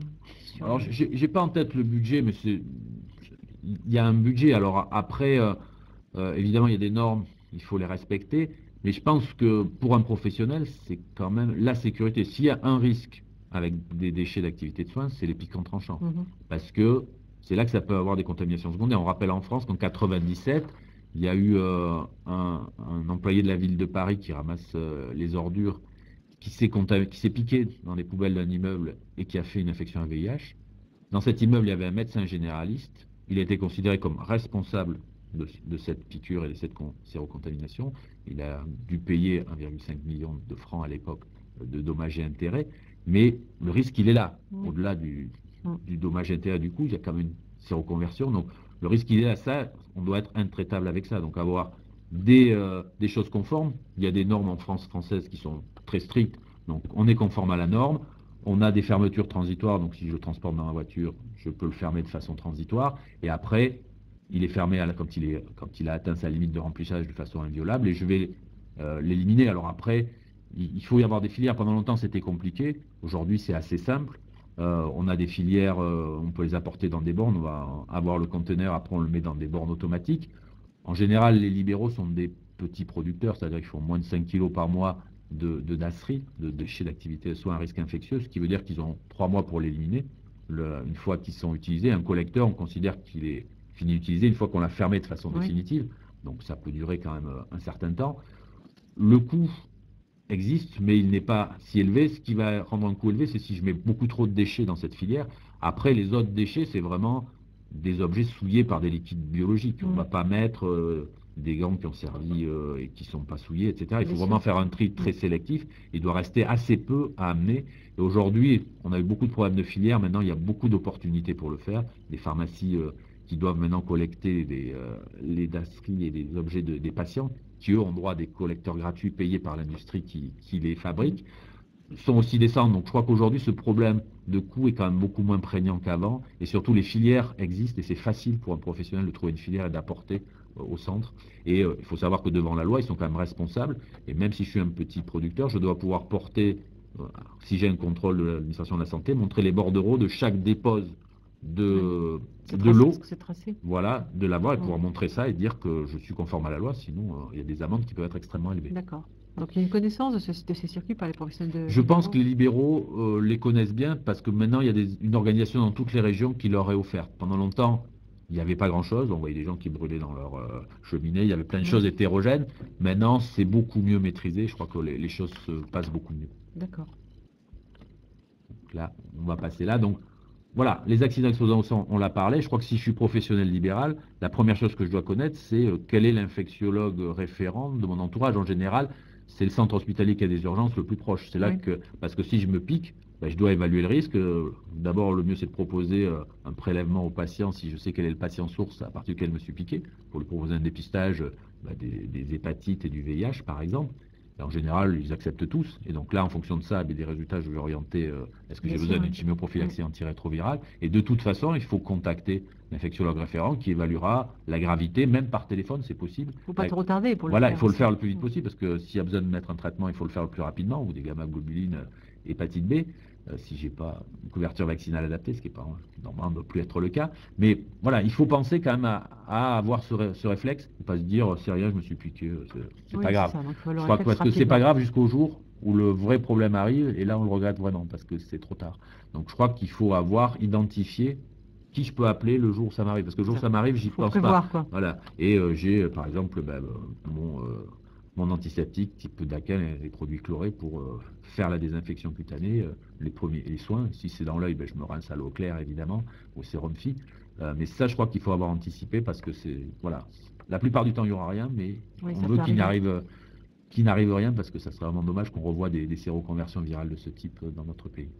Alors, j'ai pas en tête le budget, mais il y a un budget. Alors après, évidemment, il y a des normes, il faut les respecter. Mais je pense que pour un professionnel, c'est quand même la sécurité. S'il y a un risque avec des déchets d'activité de soins, c'est les piquants tranchants. Parce que c'est là que ça peut avoir des contaminations secondaires. On rappelle en France qu'en 97, il y a eu un employé de la ville de Paris qui ramasse les ordures, qui s'est piqué dans les poubelles d'un immeuble et qui a fait une infection à VIH. Dans cet immeuble, il y avait un médecin généraliste. Il a été considéré comme responsable de cette piqûre et de cette sérocontamination. Il a dû payer 1,5 million de francs à l'époque de dommages et intérêts. Mais le risque, il est là. Au-delà du dommage et intérêt du coup, il y a quand même une séroconversion. Donc le risque, il est là. Ça, on doit être intraitable avec ça. Donc avoir des choses conformes. Il y a des normes en France françaises qui sont très strictes. Donc on est conforme à la norme. On a des fermetures transitoires. Donc si je transporte dans la voiture, je peux le fermer de façon transitoire. Et après, il est fermé quand il a atteint sa limite de remplissage de façon inviolable. Et je vais l'éliminer. Alors après, il faut y avoir des filières. Pendant longtemps, c'était compliqué. Aujourd'hui, c'est assez simple. On a des filières, on peut les apporter dans des bornes. On va avoir le conteneur, après on le met dans des bornes automatiques. En général, les libéraux sont des petits producteurs, c'est-à-dire qu'ils font moins de 5 kg par mois de DASRI, de déchets d'activité de soins à risque infectieux, ce qui veut dire qu'ils ont 3 mois pour l'éliminer. Une fois qu'ils sont utilisés, un collecteur, on considère qu'il est fini d'utiliser une fois qu'on l'a fermé de façon définitive. Donc ça peut durer quand même un certain temps. Le coût existe, mais il n'est pas si élevé. Ce qui va rendre un coût élevé, c'est si je mets beaucoup trop de déchets dans cette filière. Après, les autres déchets, c'est vraiment des objets souillés par des liquides biologiques. On ne va pas mettre des gants qui ont servi et qui ne sont pas souillés, etc. Il faut vraiment faire un tri très sélectif. Il doit rester assez peu à amener. Et aujourd'hui, on a eu beaucoup de problèmes de filière. Maintenant, il y a beaucoup d'opportunités pour le faire. Des pharmacies qui doivent maintenant collecter les DASRI et les objets des patients, qui eux ont droit à des collecteurs gratuits payés par l'industrie qui les fabrique, sont aussi des centres. Donc je crois qu'aujourd'hui, ce problème de coût est quand même beaucoup moins prégnant qu'avant. Et surtout, les filières existent et c'est facile pour un professionnel de trouver une filière et d'apporter au centre. Et il faut savoir que devant la loi, ils sont quand même responsables. Et même si je suis un petit producteur, je dois pouvoir porter, si j'ai un contrôle de l'administration de la santé, montrer les bordereaux de chaque dépose de l'eau, voilà, de l'avoir et pouvoir montrer ça et dire que je suis conforme à la loi, sinon il y a des amendes qui peuvent être extrêmement élevées. D'accord. Donc il y a une connaissance de ces circuits par les professionnels de... Je pense que les libéraux les connaissent bien parce que maintenant il y a une organisation dans toutes les régions qui leur est offerte. Pendant longtemps, il n'y avait pas grand-chose, on voyait des gens qui brûlaient dans leur cheminée, il y avait plein de choses hétérogènes. Maintenant, c'est beaucoup mieux maîtrisé, je crois que les choses se passent beaucoup mieux. D'accord. Donc là, on va passer là. Donc, voilà, les accidents exposants au sang, on l'a parlé. Je crois que si je suis professionnel libéral, la première chose que je dois connaître, c'est quel est l'infectiologue référent de mon entourage. En général, c'est le centre hospitalier qui a des urgences le plus proche. C'est là que, parce que si je me pique, ben, je dois évaluer le risque. D'abord, le mieux, c'est de proposer un prélèvement au patient si je sais quel est le patient source à partir duquel je me suis piqué, pour lui proposer un dépistage des hépatites et du VIH, par exemple. Et en général, ils acceptent tous. Et donc là, en fonction de ça, des résultats, je vais orienter est-ce que j'ai besoin d'une chimioprophylaxie antirétrovirale. Et de toute façon, il faut contacter l'infectiologue référent qui évaluera la gravité, même par téléphone, c'est possible. Il ne faut pas trop tarder pour le faire. Voilà, il faut le aussi. faire le plus vite possible, parce que s'il y a besoin de mettre un traitement, il faut le faire le plus rapidement, ou des gamma-globulines, hépatite B, si j'ai pas une couverture vaccinale adaptée, ce qui est pas normalement ne doit plus être le cas. Mais voilà, il faut penser quand même à avoir ce réflexe, et pas se dire c'est rien, je me suis piqué, c'est pas grave. Je crois que parce que c'est pas grave jusqu'au jour où le vrai problème arrive, et là on le regrette vraiment parce que c'est trop tard. Donc je crois qu'il faut avoir identifié qui je peux appeler le jour où ça m'arrive, parce que le jour où ça m'arrive, j'y pense pas. Quoi. Voilà. Et j'ai par exemple mon antiseptique type Daken, les produits chlorés pour faire la désinfection cutanée, les soins. Si c'est dans l'œil, je me rince à l'eau claire évidemment, au sérum phi. Mais ça, je crois qu'il faut avoir anticipé parce que voilà, la plupart du temps, il n'y aura rien, mais Oui, on ça veut peut arriver. qu'il n'arrive rien parce que ça serait vraiment dommage qu'on revoie des séroconversions virales de ce type dans notre pays.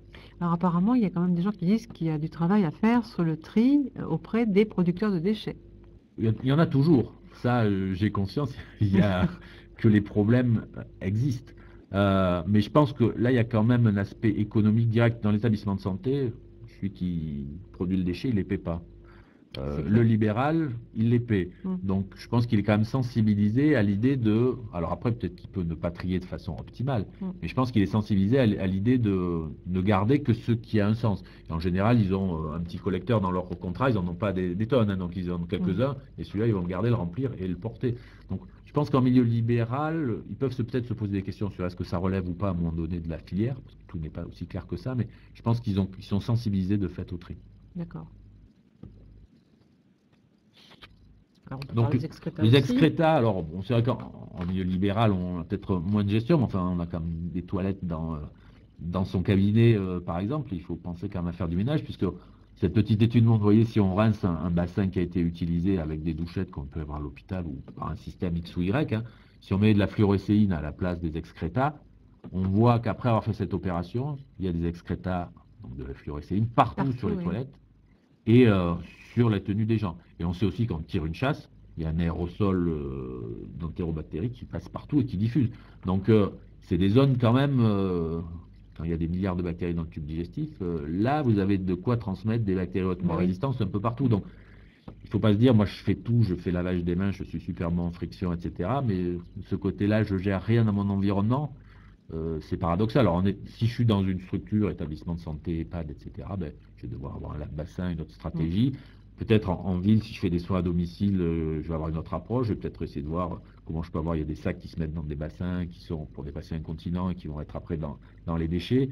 Alors apparemment, il y a quand même des gens qui disent qu'il y a du travail à faire sur le tri auprès des producteurs de déchets. Il y en a toujours, ça, j'ai conscience, il y a que les problèmes existent. Mais je pense que là, il y a quand même un aspect économique direct dans l'établissement de santé. Celui qui produit le déchet, il ne les paie pas. C'est Le clair. libéral, il les paie. Mm. Donc, je pense qu'il est quand même sensibilisé à l'idée de... Alors après, peut-être qu'il peut ne pas trier de façon optimale, Mm. mais je pense qu'il est sensibilisé à l'idée de ne garder que ce qui a un sens. Et en général, ils ont un petit collecteur dans leur contrat, ils n'en ont pas des tonnes, hein, donc ils en ont quelques-uns, et celui-là, ils vont le garder, le remplir et le porter. Donc, je pense qu'en milieu libéral, ils peuvent peut-être se poser des questions sur est-ce que ça relève ou pas à un moment donné de la filière, parce que tout n'est pas aussi clair que ça, mais je pense qu'ils sont sensibilisés de fait au tri. D'accord. Alors on peut Donc, parler des excrétas les aussi. excrétas, alors, bon, c'est vrai qu'en milieu libéral, on a peut-être moins de gestion, mais enfin, on a quand même des toilettes dans son cabinet, par exemple. Il faut penser quand même à faire du ménage, puisque cette petite étude montre, vous voyez, si on rince un bassin qui a été utilisé avec des douchettes qu'on peut avoir à l'hôpital ou par un système X ou Y, hein, si on met de la fluorescéine à la place des excrétas, on voit qu'après avoir fait cette opération, il y a des excrétas, donc de la fluorescéine, partout sur les oui. toilettes et sur la tenue des gens. Et on sait aussi quand on tire une chasse, il y a un aérosol d'entérobactéries qui passe partout et qui diffuse. Donc c'est des zones quand même, quand il y a des milliards de bactéries dans le tube digestif, là vous avez de quoi transmettre des bactéries hautement Oui. résistantes un peu partout. Donc il ne faut pas se dire, moi je fais tout, je fais lavage des mains, je suis super bon en friction, etc. Mais ce côté-là, je gère rien dans mon environnement. C'est paradoxal. Alors, si je suis dans une structure, établissement de santé, EHPAD, etc., ben, je vais devoir avoir un lave-bassin, une autre stratégie. Peut-être en ville, si je fais des soins à domicile, je vais avoir une autre approche. Je vais peut-être essayer de voir comment je peux avoir. Il y a des sacs qui se mettent dans des bassins, qui sont pour des patients incontinents et qui vont être après dans les déchets.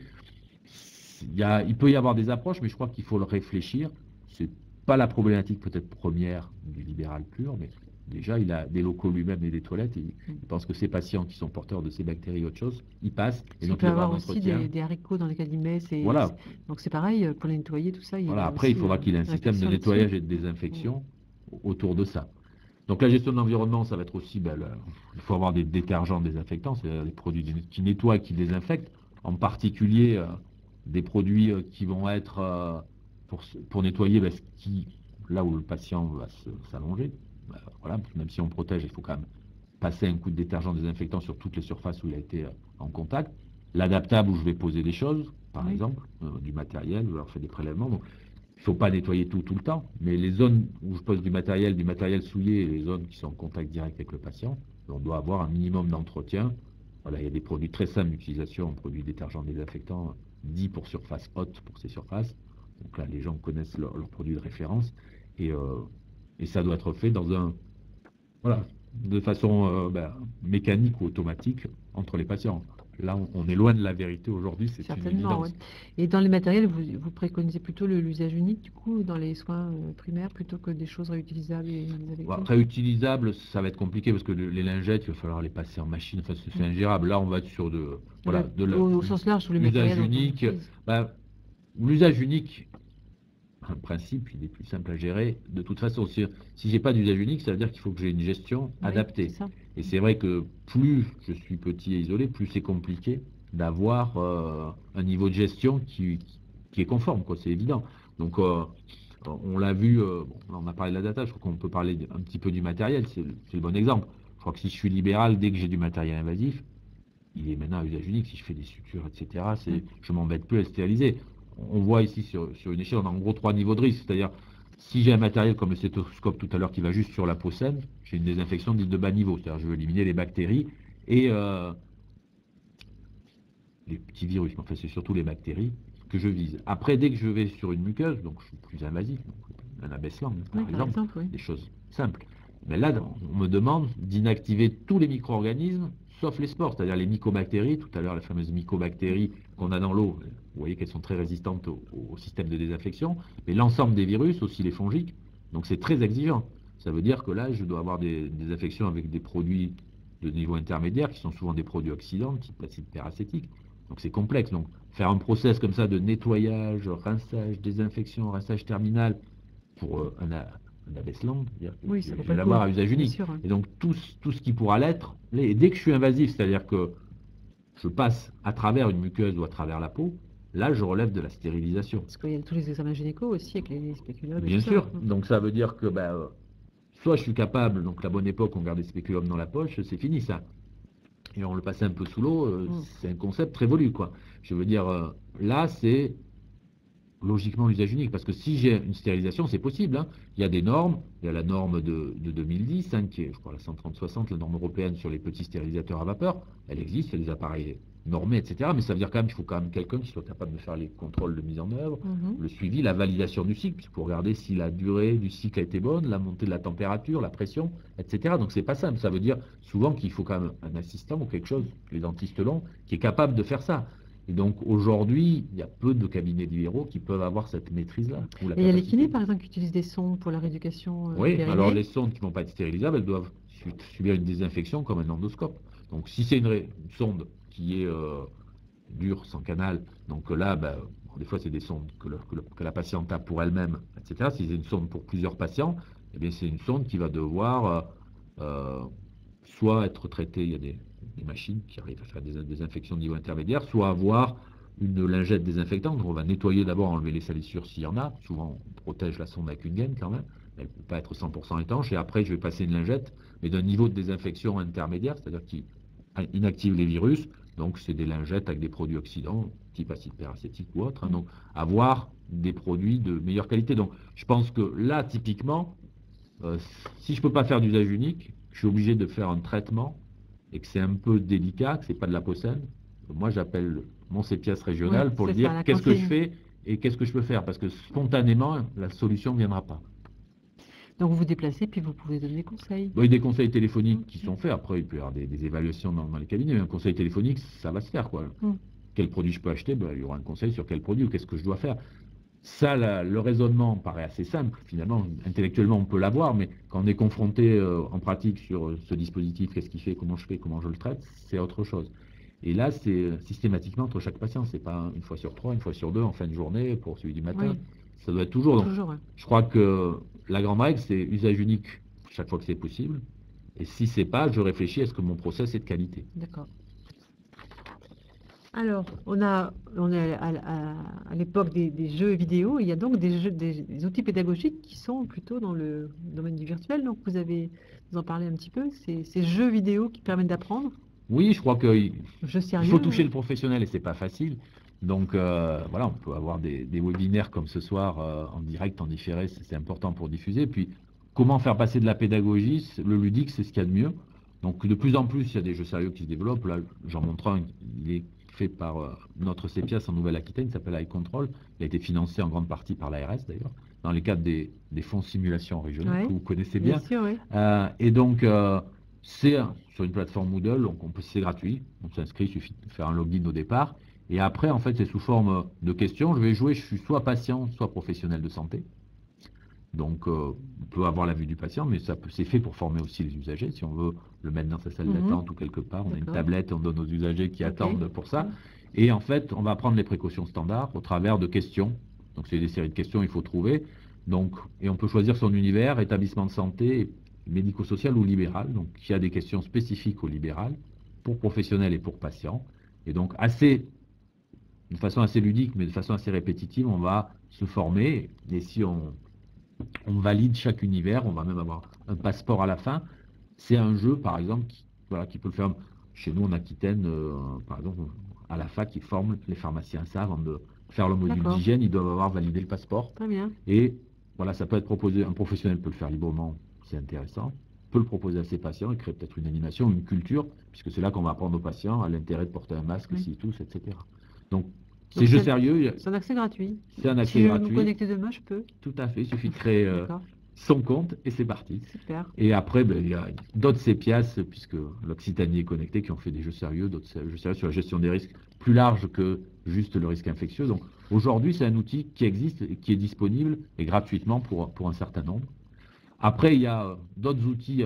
Il peut y avoir des approches, mais je crois qu'il faut le réfléchir. C'est pas la problématique peut-être première du libéral pur, mais déjà, il a des locaux lui-même et des toilettes. Il pense que ces patients qui sont porteurs de ces bactéries ou autre chose, ils passent. Et donc, peut il y va y avoir avoir un aussi entretien. des haricots dans lesquels il met. Voilà. Donc c'est pareil, pour les nettoyer, tout ça. Voilà. Après, il faudra qu'il ait un système de nettoyage et de désinfection autour de ça. Donc la gestion de l'environnement, ça va être aussi, il faut avoir des détergents désinfectants, c'est-à-dire des produits qui nettoient et qui désinfectent, en particulier des produits qui vont être pour nettoyer là où le patient va s'allonger. Voilà, même si on protège, il faut quand même passer un coup de détergent désinfectant sur toutes les surfaces où il a été en contact. L'adaptable où je vais poser des choses, par exemple, du matériel, je leur fais des prélèvements. Donc, il ne faut pas nettoyer tout le temps, mais les zones où je pose du matériel souillé et les zones qui sont en contact direct avec le patient, on doit avoir un minimum d'entretien. Voilà, il y a des produits très simples d'utilisation, produits détergents désinfectants, 10 pour surface haute pour ces surfaces. Donc là, les gens connaissent leurs produits de référence et ça doit être fait voilà, de façon mécanique ou automatique entre les patients. Là, on est loin de la vérité aujourd'hui, c'est une Certainement, évidence. oui. Et dans les matériels, vous préconisez plutôt l'usage unique, du coup, dans les soins primaires, plutôt que des choses réutilisables et désinfectées. Réutilisable, ça va être compliqué parce que les lingettes, il va falloir les passer en machine, enfin, c'est ingérable. Là, on va être sur Au sens large, tous les l'usage matériels unique. d'entreprise. L'usage unique, en principe, il est plus simple à gérer. De toute façon, si j'ai pas d'usage unique, ça veut dire qu'il faut que j'ai une gestion adaptée. C'est ça. Et c'est vrai que plus je suis petit et isolé, plus c'est compliqué d'avoir un niveau de gestion qui est conforme, quoi, c'est évident. Donc, on l'a vu, on a parlé de la data, je crois qu'on peut parler un petit peu du matériel, c'est le bon exemple. Je crois que si je suis libéral, dès que j'ai du matériel invasif, il est maintenant à usage unique. Si je fais des sutures, etc., je ne m'embête plus à le stériliser. On voit ici sur une échelle, on a en gros 3 niveaux de risque. C'est-à-dire, si j'ai un matériel comme le stéthoscope tout à l'heure qui va juste sur la peau saine, j'ai une désinfection dite de bas niveau. C'est-à-dire, je veux éliminer les bactéries et les petits virus. Mais enfin, c'est surtout les bactéries que je vise. Après, dès que je vais sur une muqueuse, donc je suis plus invasif, donc un abaisse-langue, par exemple, des choses simples. Mais là, on me demande d'inactiver tous les micro-organismes, sauf les spores, c'est-à-dire les mycobactéries. Tout à l'heure, les fameuses mycobactéries qu'on a dans l'eau, vous voyez qu'elles sont très résistantes au système de désinfection, mais l'ensemble des virus, aussi les fongiques, donc c'est très exigeant. Ça veut dire que là, je dois avoir des infections avec des produits de niveau intermédiaire, qui sont souvent des produits oxydants, type acide peracétique. Donc c'est complexe. Donc faire un process comme ça de nettoyage, rinçage, désinfection, rinçage terminal, pour un abaissement, c'est-à-dire que Oui, je ça vaut vais pas le coup, l'avoir à usage bien unique. sûr, hein. Et donc tout ce qui pourra l'être, et dès que je suis invasif, c'est-à-dire que je passe à travers une muqueuse ou à travers la peau, là je relève de la stérilisation. Parce qu'il y a tous les examens gynéco aussi avec les spéculums et tout Bien ça. sûr, donc ça veut dire que soit je suis capable, donc la bonne époque, on gardait le spéculum dans la poche, c'est fini ça. Et on le passait un peu sous l'eau, Mm. c'est un concept révolu, quoi. Je veux dire, là, c'est logiquement l'usage unique, parce que si j'ai une stérilisation, c'est possible, hein. Il y a des normes, il y a la norme de 2010, hein, qui est, je crois, la 130-60, la norme européenne sur les petits stérilisateurs à vapeur. Elle existe, il y a des appareils normés, etc. Mais ça veut dire quand même qu'il faut quand même quelqu'un qui soit capable de faire les contrôles de mise en œuvre, Mhm. le suivi, la validation du cycle, pour regarder si la durée du cycle a été bonne, la montée de la température, la pression, etc. Donc c'est pas simple. Ça veut dire souvent qu'il faut quand même un assistant ou quelque chose, les dentistes l'ont, qui est capable de faire ça. Et donc aujourd'hui, il y a peu de cabinets libéraux qui peuvent avoir cette maîtrise-là, ou la Et il y a les kinés, capacité. par exemple, qui utilisent des sondes pour la rééducation du Oui, alors périnée. les sondes qui ne vont pas être stérilisables, elles doivent subir une désinfection comme un endoscope. Donc si c'est une sonde qui est dure, sans canal, donc là, bon, des fois c'est des sondes que la patiente a pour elle-même, etc. Si c'est une sonde pour plusieurs patients, eh bien c'est une sonde qui va devoir soit être traitée, il y a des machines qui arrivent à faire des infections de niveau intermédiaire, soit avoir une lingette désinfectante. On va nettoyer d'abord, enlever les salissures s'il y en a. Souvent, on protège la sonde avec une gaine quand même. Elle ne peut pas être 100% étanche. Et après, je vais passer une lingette, mais d'un niveau de désinfection intermédiaire, c'est-à-dire qui inactive les virus. Donc, c'est des lingettes avec des produits oxydants, type acide peracétique ou autre. Hein. Donc, avoir des produits de meilleure qualité. Donc, je pense que là, typiquement, si je ne peux pas faire d'usage unique, je suis obligé de faire un traitement et que c'est un peu délicat, que ce n'est pas de la possède. Moi, j'appelle mon CPS Oui, régional pour c'est lui ça, dire la qu'est-ce que je conseil. fais et qu'est-ce que je peux faire. Parce que spontanément, la solution ne viendra pas. Donc vous vous déplacez, puis vous pouvez donner des conseils. Il y a des conseils téléphoniques qui Mm. sont faits. Après, il peut y avoir des évaluations dans les cabinets. Mais un conseil téléphonique, ça va se faire, quoi. Mm. Quel produit je peux acheter? Il y aura un conseil sur quel produit ou qu'est-ce que je dois faire. Ça, le raisonnement paraît assez simple. Finalement, intellectuellement, on peut l'avoir, mais quand on est confronté en pratique sur ce dispositif, qu'est-ce qu'il fait, comment je fais, comment je le traite, c'est autre chose. Et là, c'est systématiquement entre chaque patient. C'est pas une fois sur trois, une fois sur deux en fin de journée pour celui du matin. Oui, Ça doit être toujours. Donc, toujours, ouais. je crois que la grande règle, c'est usage unique chaque fois que c'est possible. Et si c'est pas, je réfléchis à ce que mon process est de qualité. D'accord. Alors, on est à l'époque des jeux vidéo. Il y a donc des outils pédagogiques qui sont plutôt dans le domaine du virtuel. Donc, vous en parlez un petit peu. Ces jeux vidéo qui permettent d'apprendre. Oui, je crois qu'il Jeux faut sérieux, toucher hein. le professionnel et c'est pas facile. Donc voilà, on peut avoir des webinaires comme ce soir en direct, en différé, c'est important pour diffuser. Puis comment faire passer de la pédagogie, le ludique, c'est ce qu'il y a de mieux. Donc de plus en plus, il y a des jeux sérieux qui se développent. Là, j'en montre un, il est fait par notre CEPIAS en Nouvelle-Aquitaine, il s'appelle iControl. Il a été financé en grande partie par l'ARS d'ailleurs, dans le cadre des fonds simulation régionaux Ouais, que vous connaissez bien bien. sûr, oui. Et donc, c'est sur une plateforme Moodle, donc c'est gratuit. On s'inscrit, il suffit de faire un login au départ. Et après, en fait, c'est sous forme de questions. Je vais jouer, je suis soit patient, soit professionnel de santé. Donc, on peut avoir la vue du patient, mais c'est fait pour former aussi les usagers. Si on veut le mettre dans sa salle d'attente ou quelque part, on a une D'accord. tablette et on donne aux usagers qui Ok. attendent pour ça. Et en fait, on va prendre les précautions standards au travers de questions. Donc, c'est des séries de questions, il faut trouver. Donc, et on peut choisir son univers, établissement de santé, médico-social ou libéral. Donc, il y a des questions spécifiques au libéral, pour professionnels et pour patients. Et donc, de façon assez ludique, mais de façon assez répétitive, on va se former. Et si on valide chaque univers, on va même avoir un passeport à la fin. C'est un jeu, par exemple, qui peut le faire. Chez nous, en Aquitaine, par exemple, à la fac, ils forment les pharmaciens ça avant de faire le module D'accord. d'hygiène, ils doivent avoir validé le passeport. Très bien. Et voilà, ça peut être proposé, un professionnel peut le faire librement, c'est intéressant, peut le proposer à ses patients et créer peut-être une animation, une culture, puisque c'est là qu'on va apprendre aux patients à l'intérêt de porter un masque, Oui. s'ils toussent, etc. Donc, c'est Donc, jeu sérieux, c'est un accès gratuit. c'est un accès Si je veux me gratuit. connecter demain, je peux. Tout à fait, il suffit de créer D'accord. son compte et c'est parti. Super. Et après, il y a d'autres CEPIAS, puisque l'Occitanie est connectée, qui ont fait des jeux sérieux, d'autres jeux sérieux sur la gestion des risques plus larges que juste le risque infectieux. Donc aujourd'hui, c'est un outil qui existe et qui est disponible et gratuitement pour un certain nombre. Après, il y a d'autres outils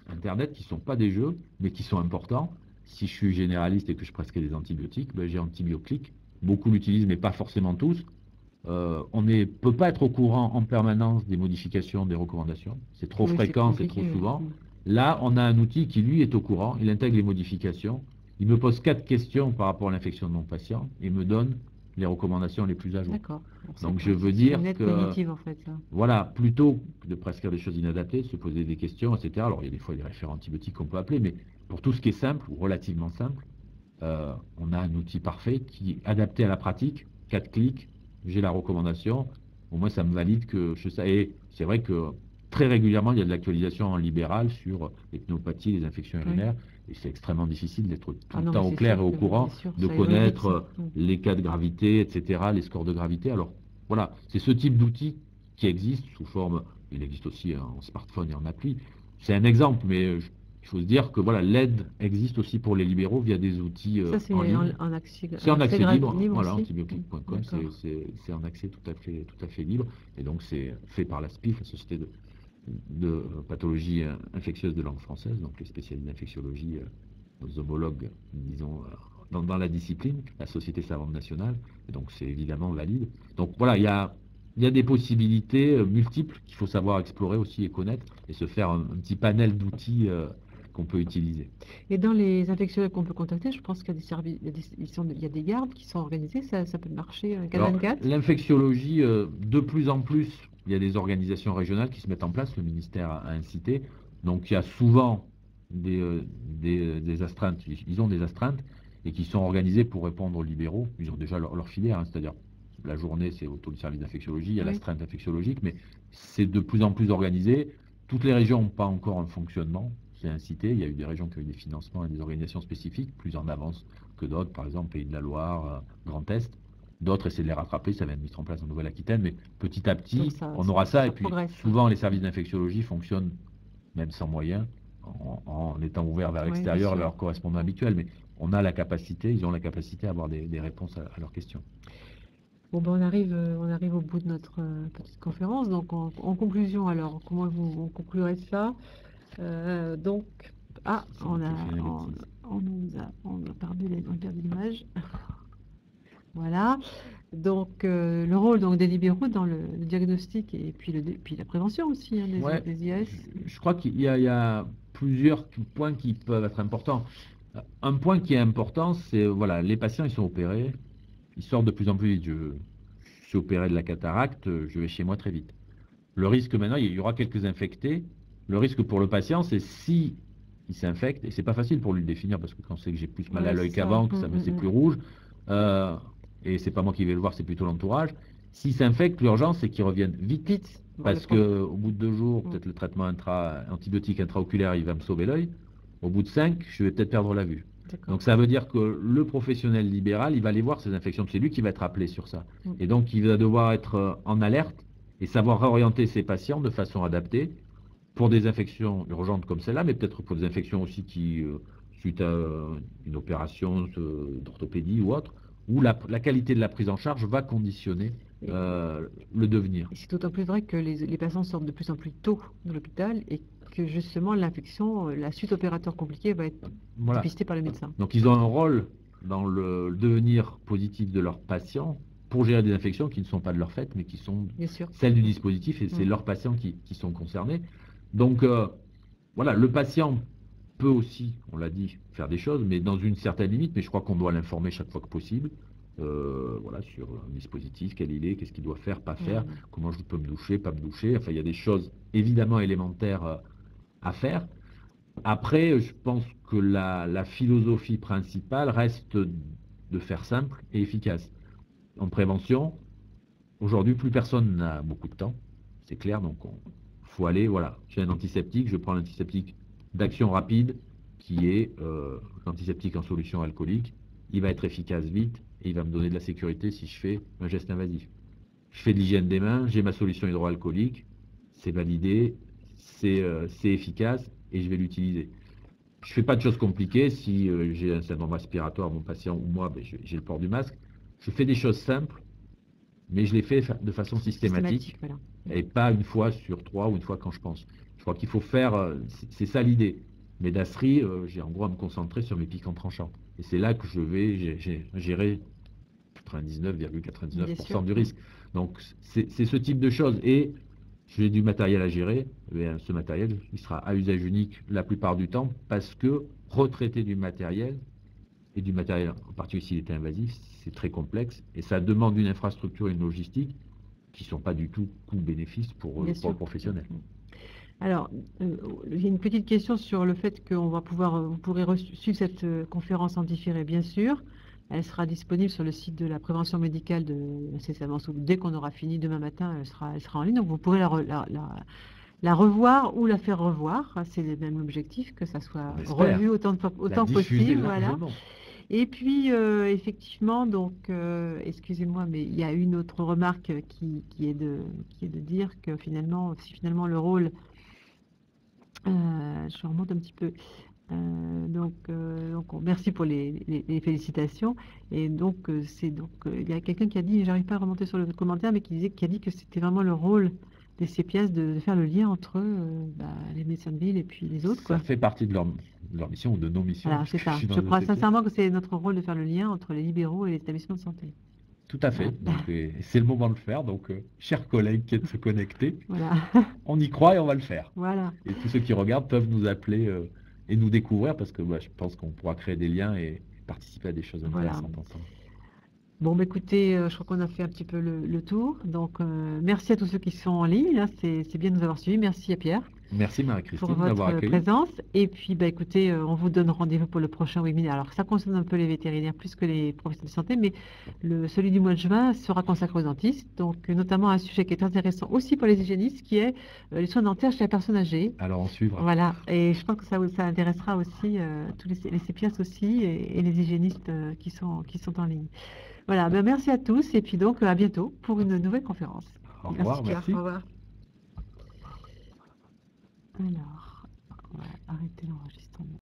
Internet qui ne sont pas des jeux, mais qui sont importants. Si je suis généraliste et que je prescris des antibiotiques, j'ai Antibioclic. Beaucoup l'utilisent, mais pas forcément tous. On ne peut pas être au courant en permanence des modifications des recommandations. C'est trop Oui, c'est fréquent, c'est trop compliqué. souvent. Là, on a un outil qui, lui, est au courant. Il intègre les modifications. Il me pose 4 questions par rapport à l'infection de mon patient et me donne les recommandations les plus à jour. D'accord. Bon, Donc, je veux c'est dire une aide que, cognitive en fait, là. voilà, plutôt que de prescrire des choses inadaptées, se poser des questions, etc. Alors, il y a des fois des référents antibiotiques qu'on peut appeler, mais pour tout ce qui est simple ou relativement simple, on a un outil parfait qui est adapté à la pratique. 4 clics, j'ai la recommandation. Au moins, ça me valide que je sais. Et c'est vrai que très régulièrement, il y a de l'actualisation en libéral sur les pneumopathies, les infections Oui. urinaires. Et c'est extrêmement difficile d'être tout Ah le non, mais temps au c'est clair sûr et au que, courant, bien sûr, de ça évolue vite. connaître les cas de gravité, etc., les scores de gravité. Alors, voilà, c'est ce type d'outil qui existe sous forme, il existe aussi en smartphone et en appli. C'est un exemple, mais il faut se dire que voilà, l'aide existe aussi pour les libéraux via des outils Ça, c'est en ligne. en accès, C'est en accès libre, libre voilà, aussi. antibiotique.com, D'accord. c'est en accès tout à fait libre. Et donc, c'est fait par la SPIF, la Société de pathologie infectieuse de langue française, donc les spécialistes d'infectiologie, nos homologues, disons, dans la discipline, la Société savante nationale. Et donc, c'est évidemment valide. Donc, voilà, il y a des possibilités multiples qu'il faut savoir explorer aussi et connaître et se faire un petit panel d'outils qu'on peut utiliser. Et dans les infectiologues qu'on peut contacter, je pense qu'il y a des services, il y a des gardes qui sont organisés, ça peut marcher 4 Alors, 24. l'infectiologie, de plus en plus, il y a des organisations régionales qui se mettent en place, le ministère a incité. Donc, il y a souvent des astreintes, ils ont des astreintes et qui sont organisées pour répondre aux libéraux. Ils ont déjà leur filière, hein, c'est-à-dire la journée, c'est autour du service d'infectiologie, il y a Oui. l'astreinte infectiologique, mais c'est de plus en plus organisé. Toutes les régions n'ont pas encore un fonctionnement, c'est incité. Il y a eu des régions qui ont eu des financements et des organisations spécifiques, plus en avance que d'autres, par exemple Pays de la Loire, Grand Est. D'autres essaient de les rattraper, ça vient de mettre en place en Nouvelle-Aquitaine, mais petit à petit, on aura ça. Et puis, progresse. souvent, les services d'infectiologie fonctionnent, même sans moyens, en étant ouverts vers Oui, bien l'extérieur, sûr. vers leurs correspondants habituels. Mais on a la capacité, ils ont la capacité à avoir des réponses à leurs questions. Bon, ben, on arrive au bout de notre petite conférence. Donc, en conclusion, alors, comment on conclurait ça? Donc, on a perdu l'image. Voilà. Donc, le rôle donc, des libéraux dans le diagnostic et puis la prévention aussi hein, Ouais, des IS. je crois qu'il y a plusieurs points qui peuvent être importants. Un point qui est important, c'est voilà, les patients, ils sont opérés, ils sortent de plus en plus vite. Je suis opéré de la cataracte, je vais chez moi très vite. Le risque maintenant, il y aura quelques infectés. Le risque pour le patient, c'est si il s'infecte, et c'est pas facile pour lui de définir parce que quand c'est que j'ai plus mal à Ouais, l'œil c'est ça. qu'avant, que ça me c'est plus rouge, et c'est pas moi qui vais le voir, c'est plutôt l'entourage. S'il s'infecte, l'urgence, c'est qu'il revienne vite. Vite. Parce qu'au bout de 2 jours, peut-être le traitement antibiotique intraoculaire, il va me sauver l'œil. Au bout de 5, je vais peut-être perdre la vue. Donc ça veut dire que le professionnel libéral, il va aller voir ces infections. C'est lui qui va être appelé sur ça. Et donc il va devoir être en alerte et savoir réorienter ses patients de façon adaptée pour des infections urgentes comme celle-là, mais peut-être pour des infections aussi qui, suite à une opération d'orthopédie ou autre, où la qualité de la prise en charge va conditionner le devenir. Et c'est d'autant plus vrai que les patients sortent de plus en plus tôt de l'hôpital et que justement l'infection, la suite opératoire compliquée va être dépistée par le médecin. Donc ils ont un rôle dans le devenir positif de leurs patients pour gérer des infections qui ne sont pas de leur fait, mais qui sont celles du dispositif, et c'est leurs patients qui sont concernés. Donc voilà, le patient peut aussi, on l'a dit, faire des choses, mais dans une certaine limite, mais je crois qu'on doit l'informer chaque fois que possible. Voilà, sur un dispositif, quel il est, qu'est-ce qu'il doit faire, pas faire, comment je peux me doucher, pas me doucher. Enfin, il y a des choses évidemment élémentaires à faire. Après, je pense que la philosophie principale reste de faire simple et efficace. En prévention, aujourd'hui, plus personne n'a beaucoup de temps, c'est clair, donc il faut aller, voilà, j'ai un antiseptique, je prends l'antiseptique d'action rapide, qui est l'antiseptique en solution alcoolique, il va être efficace vite, et il va me donner de la sécurité si je fais un geste invasif. Je fais de l'hygiène des mains, j'ai ma solution hydroalcoolique, c'est validé, c'est efficace, et je vais l'utiliser. Je ne fais pas de choses compliquées. Si j'ai un syndrome respiratoire, mon patient ou moi, ben, j'ai le port du masque. Je fais des choses simples, mais je les fais de façon systématique, voilà. Et pas une fois sur 3 ou une fois quand je pense. Je crois qu'il faut faire, c'est ça l'idée. Mais d'Astri, j'ai en gros à me concentrer sur mes piquants tranchants. Et c'est là que je vais gérer Bien sûr. 99,99% du risque. Donc, c'est ce type de choses. Et j'ai du matériel à gérer. Eh bien, ce matériel, il sera à usage unique la plupart du temps parce que retraiter du matériel, et du matériel, en particulier s'il est invasif, c'est très complexe et ça demande une infrastructure et une logistique qui ne sont pas du tout coût-bénéfice pour Bien le sûr. professionnel. Alors, il y a une petite question sur le fait qu'on va pouvoir, vous pourrez suivre cette conférence en différé, bien sûr. Elle sera disponible sur le site de la prévention médicale incessamment dès qu'on aura fini demain matin, elle sera en ligne. Donc, vous pourrez la revoir ou la faire revoir. C'est le même objectif, que ça soit On espère revu la autant diffuser possible. Voilà. largement. Et puis, effectivement, donc, excusez-moi, mais il y a une autre remarque qui est de dire que finalement, si finalement le rôle, je remonte un petit peu, merci pour les félicitations. Et donc, il y a quelqu'un qui a dit, j'arrive pas à remonter sur le commentaire, mais qui a dit que c'était vraiment le rôle des CPS de faire le lien entre les médecins de ville et puis les autres, Ça quoi. fait partie de leur mission ou de nos missions, Voilà, c'est puisque je ça. suis dans Je le crois CPS. sincèrement que c'est notre rôle de faire le lien entre les libéraux et les établissements de santé. Tout à fait. Voilà. Donc, c'est le moment de le faire. Donc, chers collègues qui êtes de se connecter, Voilà. on y croit et on va le faire. Voilà. Et tous ceux qui regardent peuvent nous appeler et nous découvrir parce que je pense qu'on pourra créer des liens et participer à des choses Voilà. intéressantes ensemble. Bon, écoutez, je crois qu'on a fait un petit peu le tour. Donc, merci à tous ceux qui sont en ligne. Là, c'est bien de nous avoir suivis. Merci à Pierre Merci pour Marie-Christine d'avoir votre accueilli. présence. Et puis, écoutez, on vous donne rendez-vous pour le prochain webinaire. Alors, ça concerne un peu les vétérinaires plus que les professionnels de santé, mais celui du mois de juin sera consacré aux dentistes. Donc, notamment un sujet qui est intéressant aussi pour les hygiénistes, qui est les soins dentaires chez la personne âgée. Alors, on suivra. Voilà. Et je pense que ça intéressera aussi tous les CPS aussi et les hygiénistes qui sont en ligne. Voilà, merci à tous et puis donc à bientôt pour une nouvelle conférence. Au revoir, Pierre, merci. au revoir. Alors, on va arrêter l'enregistrement.